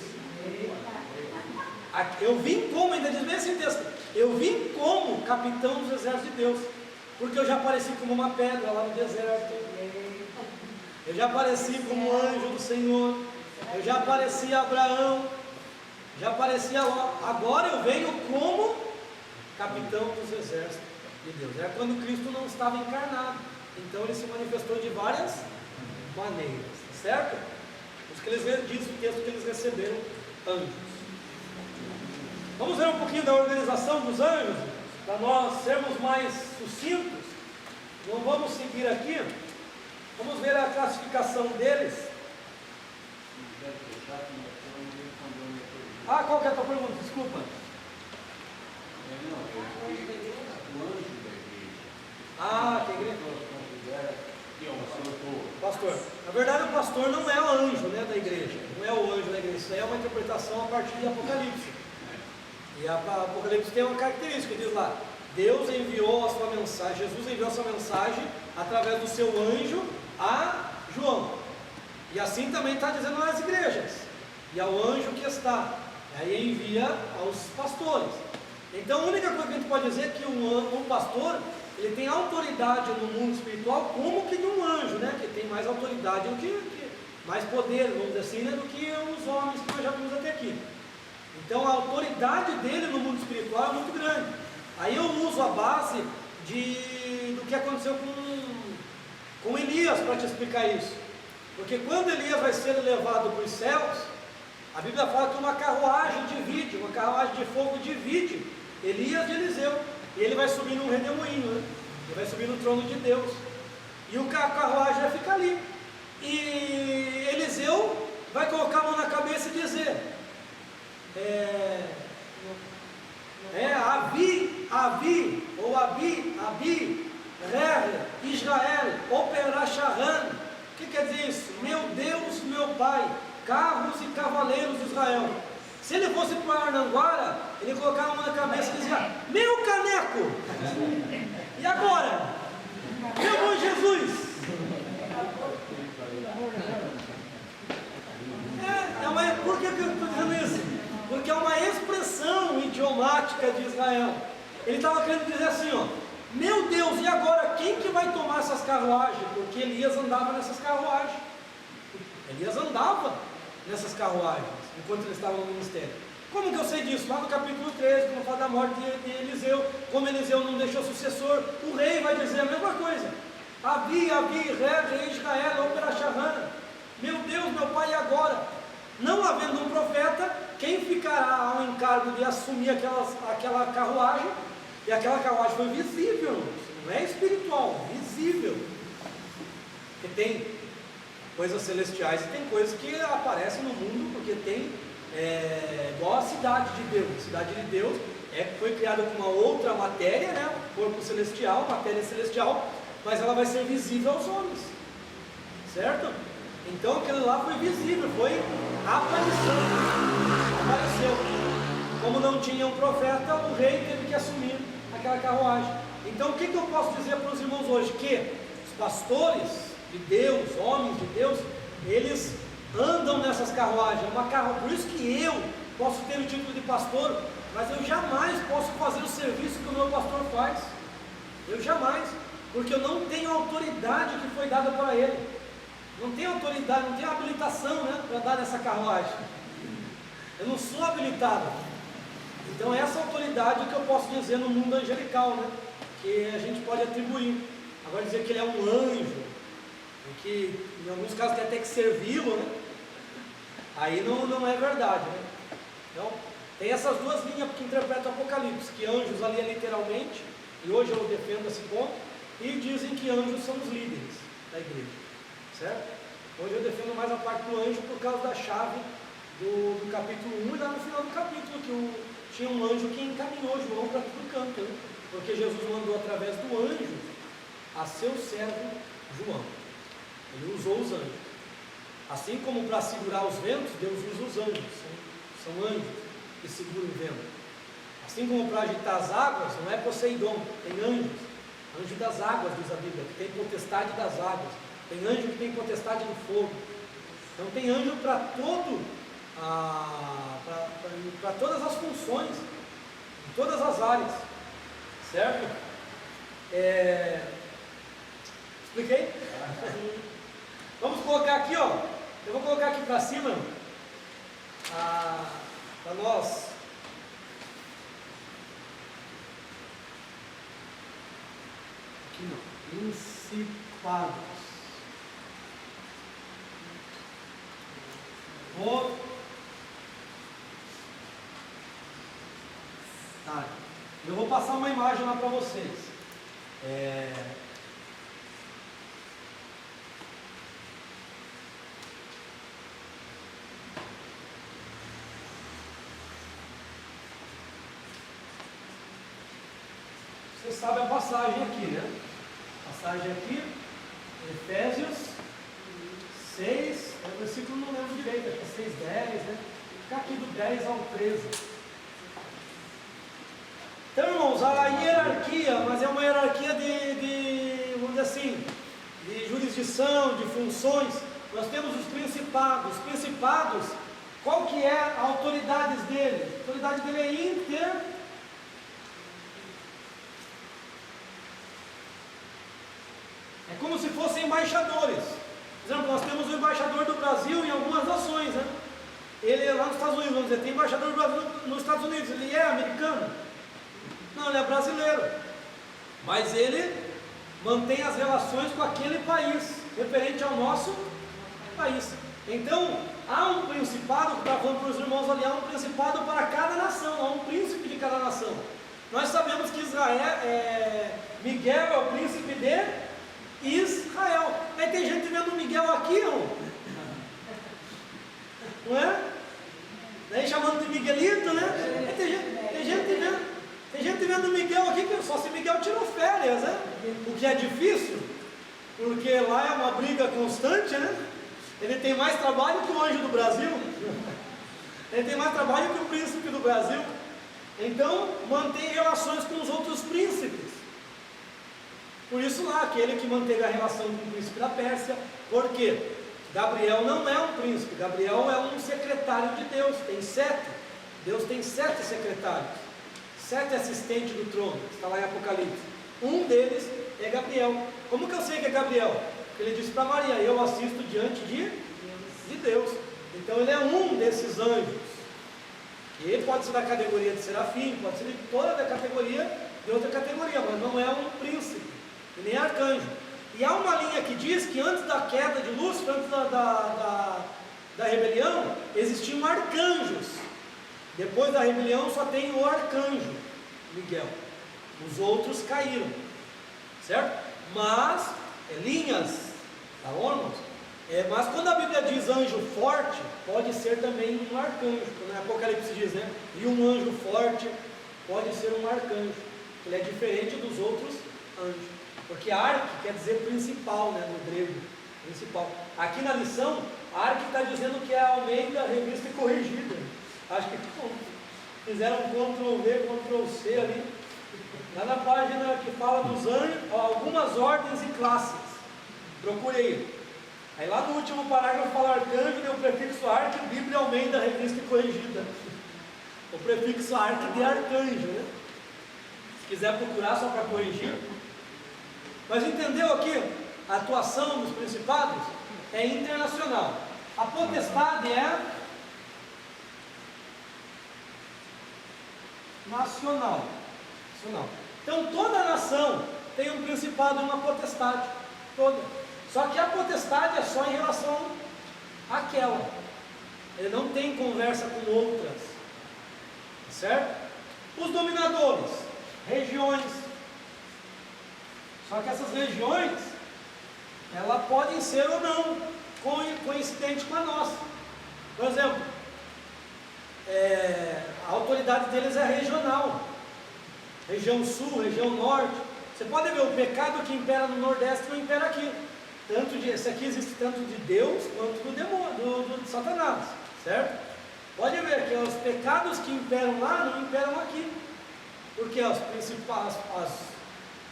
Eu vim como, ainda diz bem esse texto, eu vim como capitão dos exércitos de Deus, porque eu já apareci como uma pedra lá no deserto, eu já apareci como anjo do Senhor, eu já apareci a Abraão, já apareci a Ló. Agora eu venho como capitão dos exércitos de Deus. Era quando Cristo não estava encarnado, então ele se manifestou de várias maneiras, certo? Por isso que eles diz o texto que eles receberam anjos. Vamos ver um pouquinho da organização dos anjos, para nós sermos mais sucintos. Não vamos seguir aqui. Vamos ver a classificação deles. Qual que é a tua pergunta? Desculpa. Que igreja? Pastor. Na verdade, o pastor não é o anjo, né, da igreja. Não é o anjo da igreja. Isso aí é uma interpretação a partir de Apocalipse. E Apocalipse tem uma característica, diz lá: Deus enviou a sua mensagem, Jesus enviou a sua mensagem através do seu anjo a João. E assim também está dizendo nas igrejas. E ao anjo que está. Aí envia aos pastores. Então a única coisa que a gente pode dizer é que um pastor, ele tem autoridade no mundo espiritual como que de um anjo, né? Que tem mais autoridade, mais poder, vamos dizer assim, né? Do que os homens que nós já vimos até aqui. Então a autoridade dele no mundo espiritual é muito grande. Aí eu uso a base do que aconteceu com Elias para te explicar isso. Porque quando Elias vai ser levado para os céus, a Bíblia fala que uma carruagem de fogo divide Elias de Eliseu. E ele vai subir num redemoinho, né? Ele vai subir no trono de Deus. E a carruagem vai ficar ali. E Eliseu vai colocar a mão na cabeça e dizer: Rer, Israel, Operacharan. O que quer dizer isso? Meu Deus, meu Pai, carros e cavaleiros de Israel. Se ele fosse para o Arnanguara, ele colocava a mão na cabeça e dizia: meu caneco! E agora? Meu bom Jesus! Por que eu estou dizendo isso? Porque é uma expressão idiomática de Israel. Ele estava querendo dizer assim, ó: meu Deus, e agora quem que vai tomar essas carruagens? Porque Elias andava nessas carruagens. Elias andava nessas carruagens enquanto ele estava no ministério. Como que eu sei disso? Lá no capítulo 13, quando fala da morte de Eliseu, como Eliseu não deixou sucessor, o rei vai dizer a mesma coisa: Abi, rei Israel, Operacharan. Meu Deus, meu Pai, e agora? Não havendo um profeta, quem ficará ao encargo de assumir aquela carruagem? E aquela carruagem foi visível, não é espiritual, visível. Porque tem coisas celestiais e tem coisas que aparecem no mundo, porque tem, igual a cidade de Deus. A cidade de Deus foi criada com uma outra matéria, né? Corpo celestial, matéria celestial, mas ela vai ser visível aos homens, certo? Então aquilo lá foi visível, foi aparição, apareceu. Como não tinha um profeta, o rei teve que assumir aquela carruagem. Então o que eu posso dizer para os irmãos hoje? Que os pastores de Deus, homens de Deus, eles andam nessas carruagens. Por isso que eu posso ter o título de pastor, mas eu jamais posso fazer o serviço que o meu pastor faz. Eu jamais, porque eu não tenho a autoridade que foi dada para ele. Não tenho autoridade, não tenho habilitação, né, para andar nessa carruagem. Eu não sou habilitado. Então essa autoridade que eu posso dizer no mundo angelical, né, que a gente pode atribuir. Agora dizer que ele é um anjo, e que em alguns casos tem até que servi-lo, né, aí não é verdade, né? Então tem essas duas linhas que interpretam o Apocalipse, que anjos ali é literalmente, e hoje eu defendo esse ponto, e dizem que anjos são os líderes da igreja, certo? Hoje eu defendo mais a parte do anjo por causa da chave do capítulo 1 e lá no final do capítulo, que tinha um anjo que encaminhou João para todo canto, né? Porque Jesus mandou através do anjo a seu servo João. Ele usou os anjos. Assim como para segurar os ventos, Deus usa os anjos. São anjos que seguram o vento. Assim como para agitar as águas, não é Poseidon, tem anjos. Anjo das águas, diz a Bíblia, que tem potestade das águas. Tem anjo que tem potestade do fogo. Então tem anjo para todas as funções, em todas as áreas, certo? Expliquei? Vamos colocar aqui, ó. Eu vou colocar aqui para cima, para nós. Aqui não. Principados. Eu vou passar uma imagem lá para vocês. Você sabe a passagem aqui, né? Passagem aqui, Efésios 6, o versículo não lembro direito, acho que é 6, 10, né? Fica aqui do 10 ao 13. Então, irmãos, a hierarquia, mas é uma hierarquia vamos dizer assim, de jurisdição, de funções. Nós temos os principados. Os principados, qual que é a autoridade dele? A autoridade dele é inter. É como se fossem embaixadores. Por exemplo, nós temos o embaixador do Brasil em algumas nações, né? Ele é lá nos Estados Unidos, vamos dizer, tem embaixador do Brasil nos Estados Unidos, ele é americano? Não, ele é brasileiro. Mas ele mantém as relações com aquele país, referente ao nosso país. Então, há um principado, que está falando para os irmãos ali, há um principado para cada nação, há um príncipe de cada nação. Nós sabemos que Miguel é o príncipe de Israel. Aí tem gente vendo Miguel aqui, não é? Daí chamando de Miguelito, né? Tem gente vendo Miguel aqui, que só se Miguel tirou férias, né? O que é difícil, porque lá é uma briga constante, né? Ele tem mais trabalho que o anjo do Brasil. Ele tem mais trabalho que o príncipe do Brasil. Então, mantém relações com os outros príncipes. Por isso lá, aquele que manteve a relação com o príncipe da Pérsia. Por quê? Gabriel não é um príncipe. Gabriel é um secretário de Deus. Tem 7. Deus tem 7 secretários. 7 assistentes do trono. Está lá em Apocalipse. Um deles é Gabriel. Como que eu sei que é Gabriel? Porque ele disse para Maria: eu assisto diante de Deus. Então ele é um desses anjos. E ele pode ser da categoria de serafim, pode ser de toda a categoria de outra categoria, mas não é um príncipe, e nem arcanjo. E há uma linha que diz que antes da queda de Lúcifer, antes da rebelião, existiam arcanjos. Depois da rebelião só tem o arcanjo Miguel. Os outros caíram, certo? Mas, linhas, tá bom, irmãos? Mas quando a Bíblia diz anjo forte, pode ser também um arcanjo. Quando Apocalipse diz, né? E um anjo forte pode ser um arcanjo. Ele é diferente dos outros anjos. Porque arque quer dizer principal, né? No grego, principal. Aqui na lição, arque está dizendo que é a Almeida Revista e Corrigida. Acho que fizeram um Ctrl-V, Ctrl-C ali. Lá na página que fala dos anjos, algumas ordens e classes. Procure aí. Aí lá no último parágrafo fala arcanjo, e o prefixo arque, Bíblia Almeida, Revista e Corrigida. O prefixo arque de arcanjo, né? Se quiser procurar só para corrigir. Mas entendeu aqui? A atuação dos principados é internacional. A potestade é nacional. Então toda nação tem um principado e uma potestade. Toda. Só que a potestade é só em relação àquela. Ele não tem conversa com outras. Certo? Os dominadores, regiões. Só que essas regiões, elas podem ser ou não coincidentes com a nossa. Por exemplo, a autoridade deles é regional. Região sul, região norte. Você pode ver o pecado que impera no Nordeste não impera aqui. Esse aqui existe tanto de Deus quanto do demônio, do Satanás, certo? Pode ver que os pecados que imperam lá não imperam aqui, porque os principais,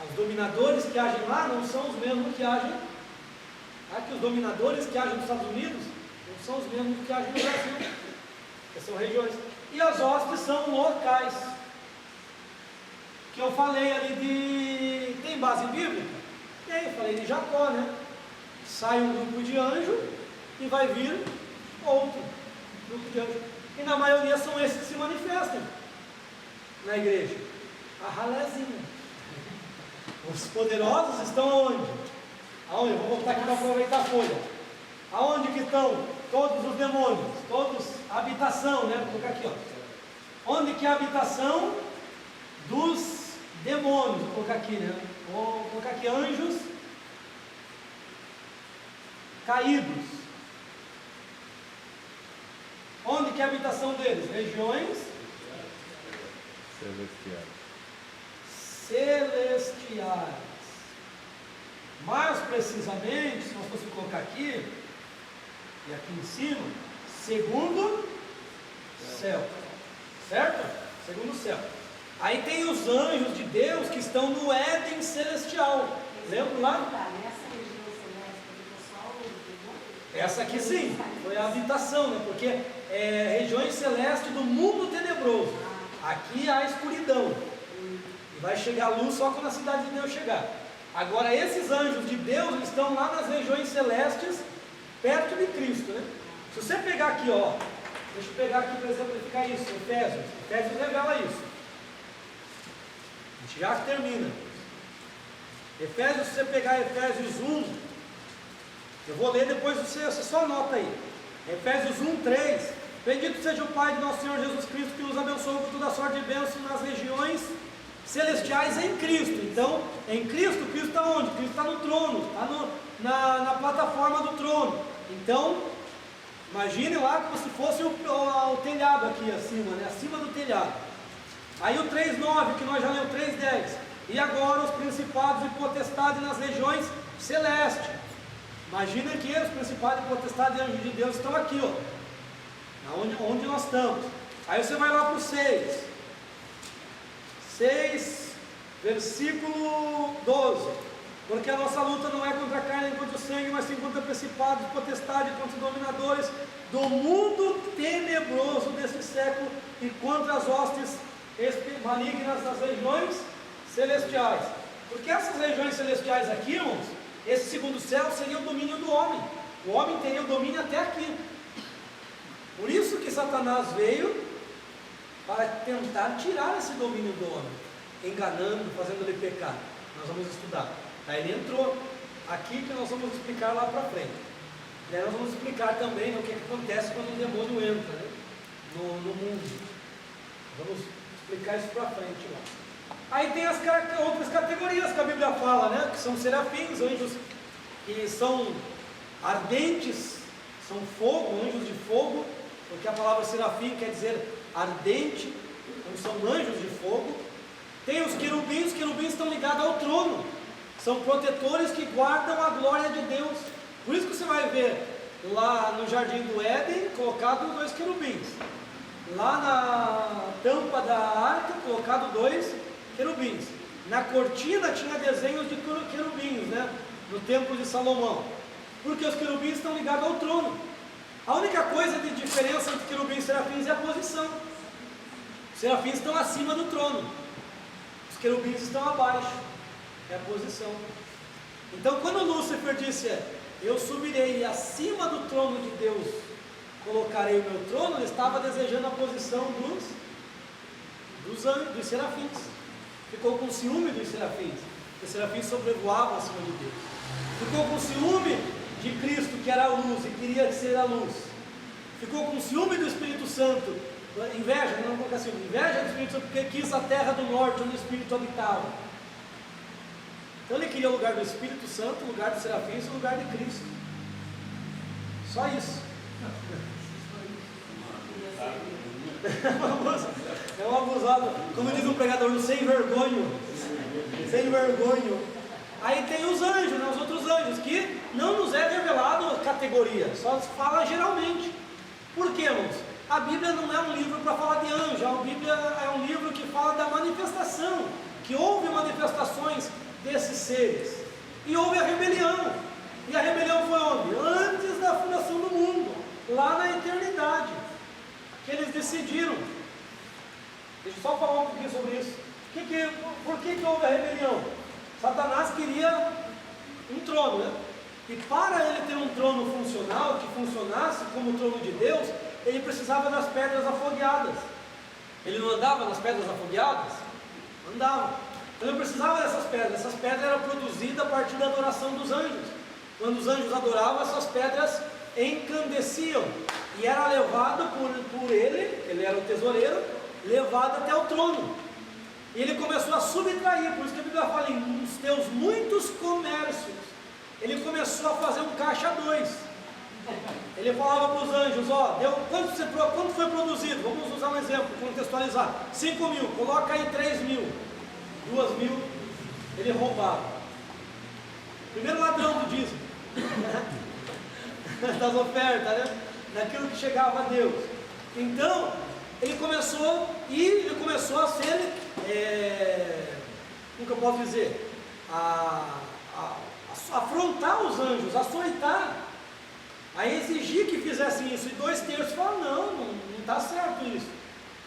os dominadores que agem lá não são os mesmos que agem aqui. Os dominadores que agem nos Estados Unidos não são os mesmos que agem no Brasil, que são regiões. E as hostes são locais, que eu falei ali tem base bíblica. E aí eu falei de Jacó, né? Sai um grupo de anjo e vai vir outro grupo de anjo. E na maioria são esses que se manifestam na igreja. A ralézinha. Os poderosos estão onde? Aonde? Eu vou voltar aqui para aproveitar a folha. Aonde que estão todos os demônios? Todos a habitação, né? Vou colocar aqui, ó. Onde que é a habitação dos demônios? Vou colocar aqui, né? Vou colocar aqui anjos caídos. Onde que é a habitação deles? Regiões celestiais. Mais precisamente, se nós fosse colocar aqui e aqui em cima, segundo céu, certo? Segundo céu. Aí tem os anjos de Deus que estão no Éden celestial. Lembra lá? Essa aqui sim, foi a habitação, né? Porque é regiões celestes do mundo tenebroso. Aqui há escuridão. E vai chegar a luz só quando a cidade de Deus chegar. Agora esses anjos de Deus estão lá nas regiões celestes, perto de Cristo, né? Se você pegar aqui, ó, deixa eu pegar aqui para exemplificar isso, Efésios revela isso. A gente já termina. Efésios, se você pegar Efésios 1, eu vou ler depois, você só anota aí. Efésios 1, 3. Bendito seja o Pai de nosso Senhor Jesus Cristo, que nos abençoou com toda sorte de bênção nas regiões celestiais em Cristo. Então, em Cristo, Cristo está onde? Cristo está no trono, está na plataforma do trono. Então, imagine lá como se fosse o telhado aqui acima, né? Acima do telhado. Aí o 3,9, que nós já lemos, 3,10. E agora os principados e potestades nas regiões celestes. Imagina que os principados e potestades e anjos de Deus estão aqui, ó, onde nós estamos. Aí você vai lá para o 6, versículo 12. Porque a nossa luta não é contra a carne nem contra o sangue, mas sim contra principados, potestades, contra dominadores do mundo tenebroso desse século e contra as hostes malignas das regiões celestiais. Porque essas regiões celestiais aqui, irmãos, esse segundo céu seria o domínio do homem. O homem teria o domínio até aqui. Por isso que Satanás veio para tentar tirar esse domínio do homem, enganando, fazendo ele pecar. Nós vamos estudar. Aí ele entrou aqui, que nós vamos explicar lá para frente. E aí nós vamos explicar também o que acontece quando o demônio entra, né, no mundo. Vamos explicar isso para frente lá. Aí tem as outras categorias que a Bíblia fala, né, que são serafins, anjos que são ardentes, são fogo, anjos de fogo, porque a palavra serafim quer dizer ardente, então são anjos de fogo. Tem os querubins estão ligados ao trono, são protetores que guardam a glória de Deus. Por isso que você vai ver lá no jardim do Éden colocado 2 querubins, lá na tampa da arca colocado 2 querubins, na cortina tinha desenhos de querubins, né, no templo de Salomão, porque os querubins estão ligados ao trono. A única coisa de diferença entre querubins e serafins é a posição. Os serafins estão acima do trono, os querubins estão abaixo, é a posição. Então quando Lúcifer disse, eu subirei acima do trono de Deus, colocarei o meu trono, ele estava desejando a posição dos serafins. Ficou com ciúme dos serafins, os serafins sobrevoavam acima de Deus. Ficou com ciúme de Cristo, que era a luz e queria ser a luz. Ficou com ciúme do Espírito Santo, inveja, não colocar assim, inveja do Espírito Santo, porque quis a terra do norte, onde o Espírito habitava. Então ele queria o lugar do Espírito Santo, o lugar dos serafins e o lugar de Cristo. Só isso. É um abusado, como diz um pregador, sem vergonha. Sem vergonha. Aí tem os anjos, né, os outros anjos, que não nos é revelado a categoria, só se fala geralmente. Por quê, irmãos? A Bíblia não é um livro para falar de anjo, a Bíblia é um livro que fala da manifestação, que houve manifestações desses seres, e houve a rebelião. E a rebelião foi onde? Antes da fundação do mundo, lá na eternidade, que eles decidiram. Deixa eu só falar um pouquinho sobre isso. Por que houve a rebelião? Satanás queria um trono, né? E para ele ter um trono funcional, que funcionasse como o trono de Deus, ele precisava das pedras afogueadas. Ele não andava nas pedras afogueadas? Andava. Então ele precisava dessas pedras. Essas pedras eram produzidas a partir da adoração dos anjos. Quando os anjos adoravam, essas pedras encandeciam. E era levado por ele era o tesoureiro, levado até o trono. E ele começou a subtrair, por isso que a Bíblia fala em os teus muitos comércios. Ele começou a fazer um caixa 2. Ele falava para os anjos, quanto foi produzido? Vamos usar um exemplo, contextualizar. 5.000, coloca aí 3.000, 2.000, ele roubava. Primeiro ladrão do dízimo, das ofertas, né? Daquilo que chegava a Deus. Então, ele começou a ser, como que eu posso dizer, afrontar os anjos, açoitar, a exigir que fizessem isso, e 2/3 falaram, não está certo isso,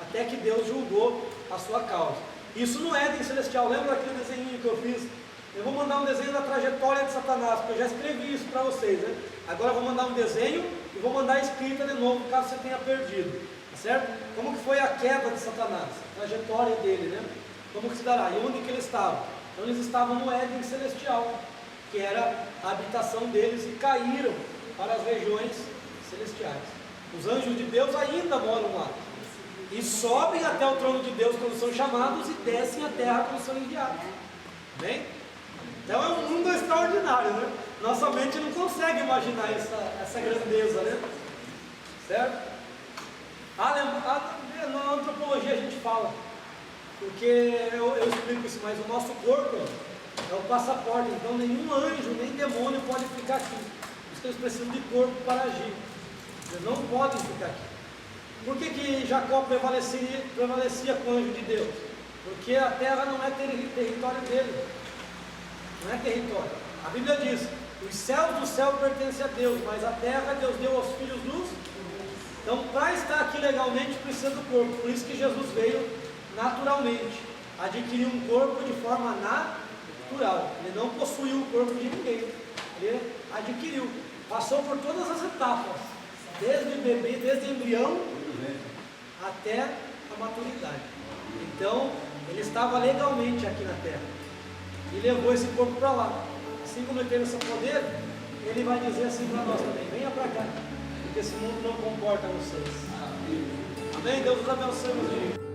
até que Deus julgou a sua causa. Isso no Éden celestial, lembra daquele desenho que eu fiz? Eu vou mandar um desenho da trajetória de Satanás, porque eu já escrevi isso para vocês, né? Agora eu vou mandar um desenho e vou mandar escrita de novo, caso você tenha perdido, tá certo? Como que foi a queda de Satanás, a trajetória dele, né? Como que se dará, e onde que ele estava? Então eles estavam no Éden celestial, que era a habitação deles, e caíram para as regiões celestiais. Os anjos de Deus ainda moram lá, e sobem até o trono de Deus quando são chamados, e descem à terra quando são enviados. Amém? Então é um mundo extraordinário, né? Nossa mente não consegue imaginar essa grandeza, né? Certo? Na antropologia a gente fala, porque Porque eu explico isso, mas o nosso corpo é o passaporte, então nenhum anjo, nem demônio pode ficar aqui. Por isso que eles precisam de corpo para agir. Eles não podem ficar aqui. Por que Jacó prevalecia com o anjo de Deus? Porque a terra não é território dele. Não é território. A Bíblia diz: os céus do céu pertencem a Deus, mas a terra Deus deu aos filhos dos. Então, para estar aqui legalmente, precisa do corpo. Por isso que Jesus veio naturalmente, adquiriu um corpo de forma natural. Ele não possuiu o corpo de ninguém. Ele adquiriu. Passou por todas as etapas, desde bebê, desde embrião até a maturidade. Então, ele estava legalmente aqui na terra e levou esse corpo para lá. Assim como ele teve esse poder, ele vai dizer assim para nós também: venha para cá, porque esse mundo não comporta vocês. Amém? Deus os abençoe, meus irmãos.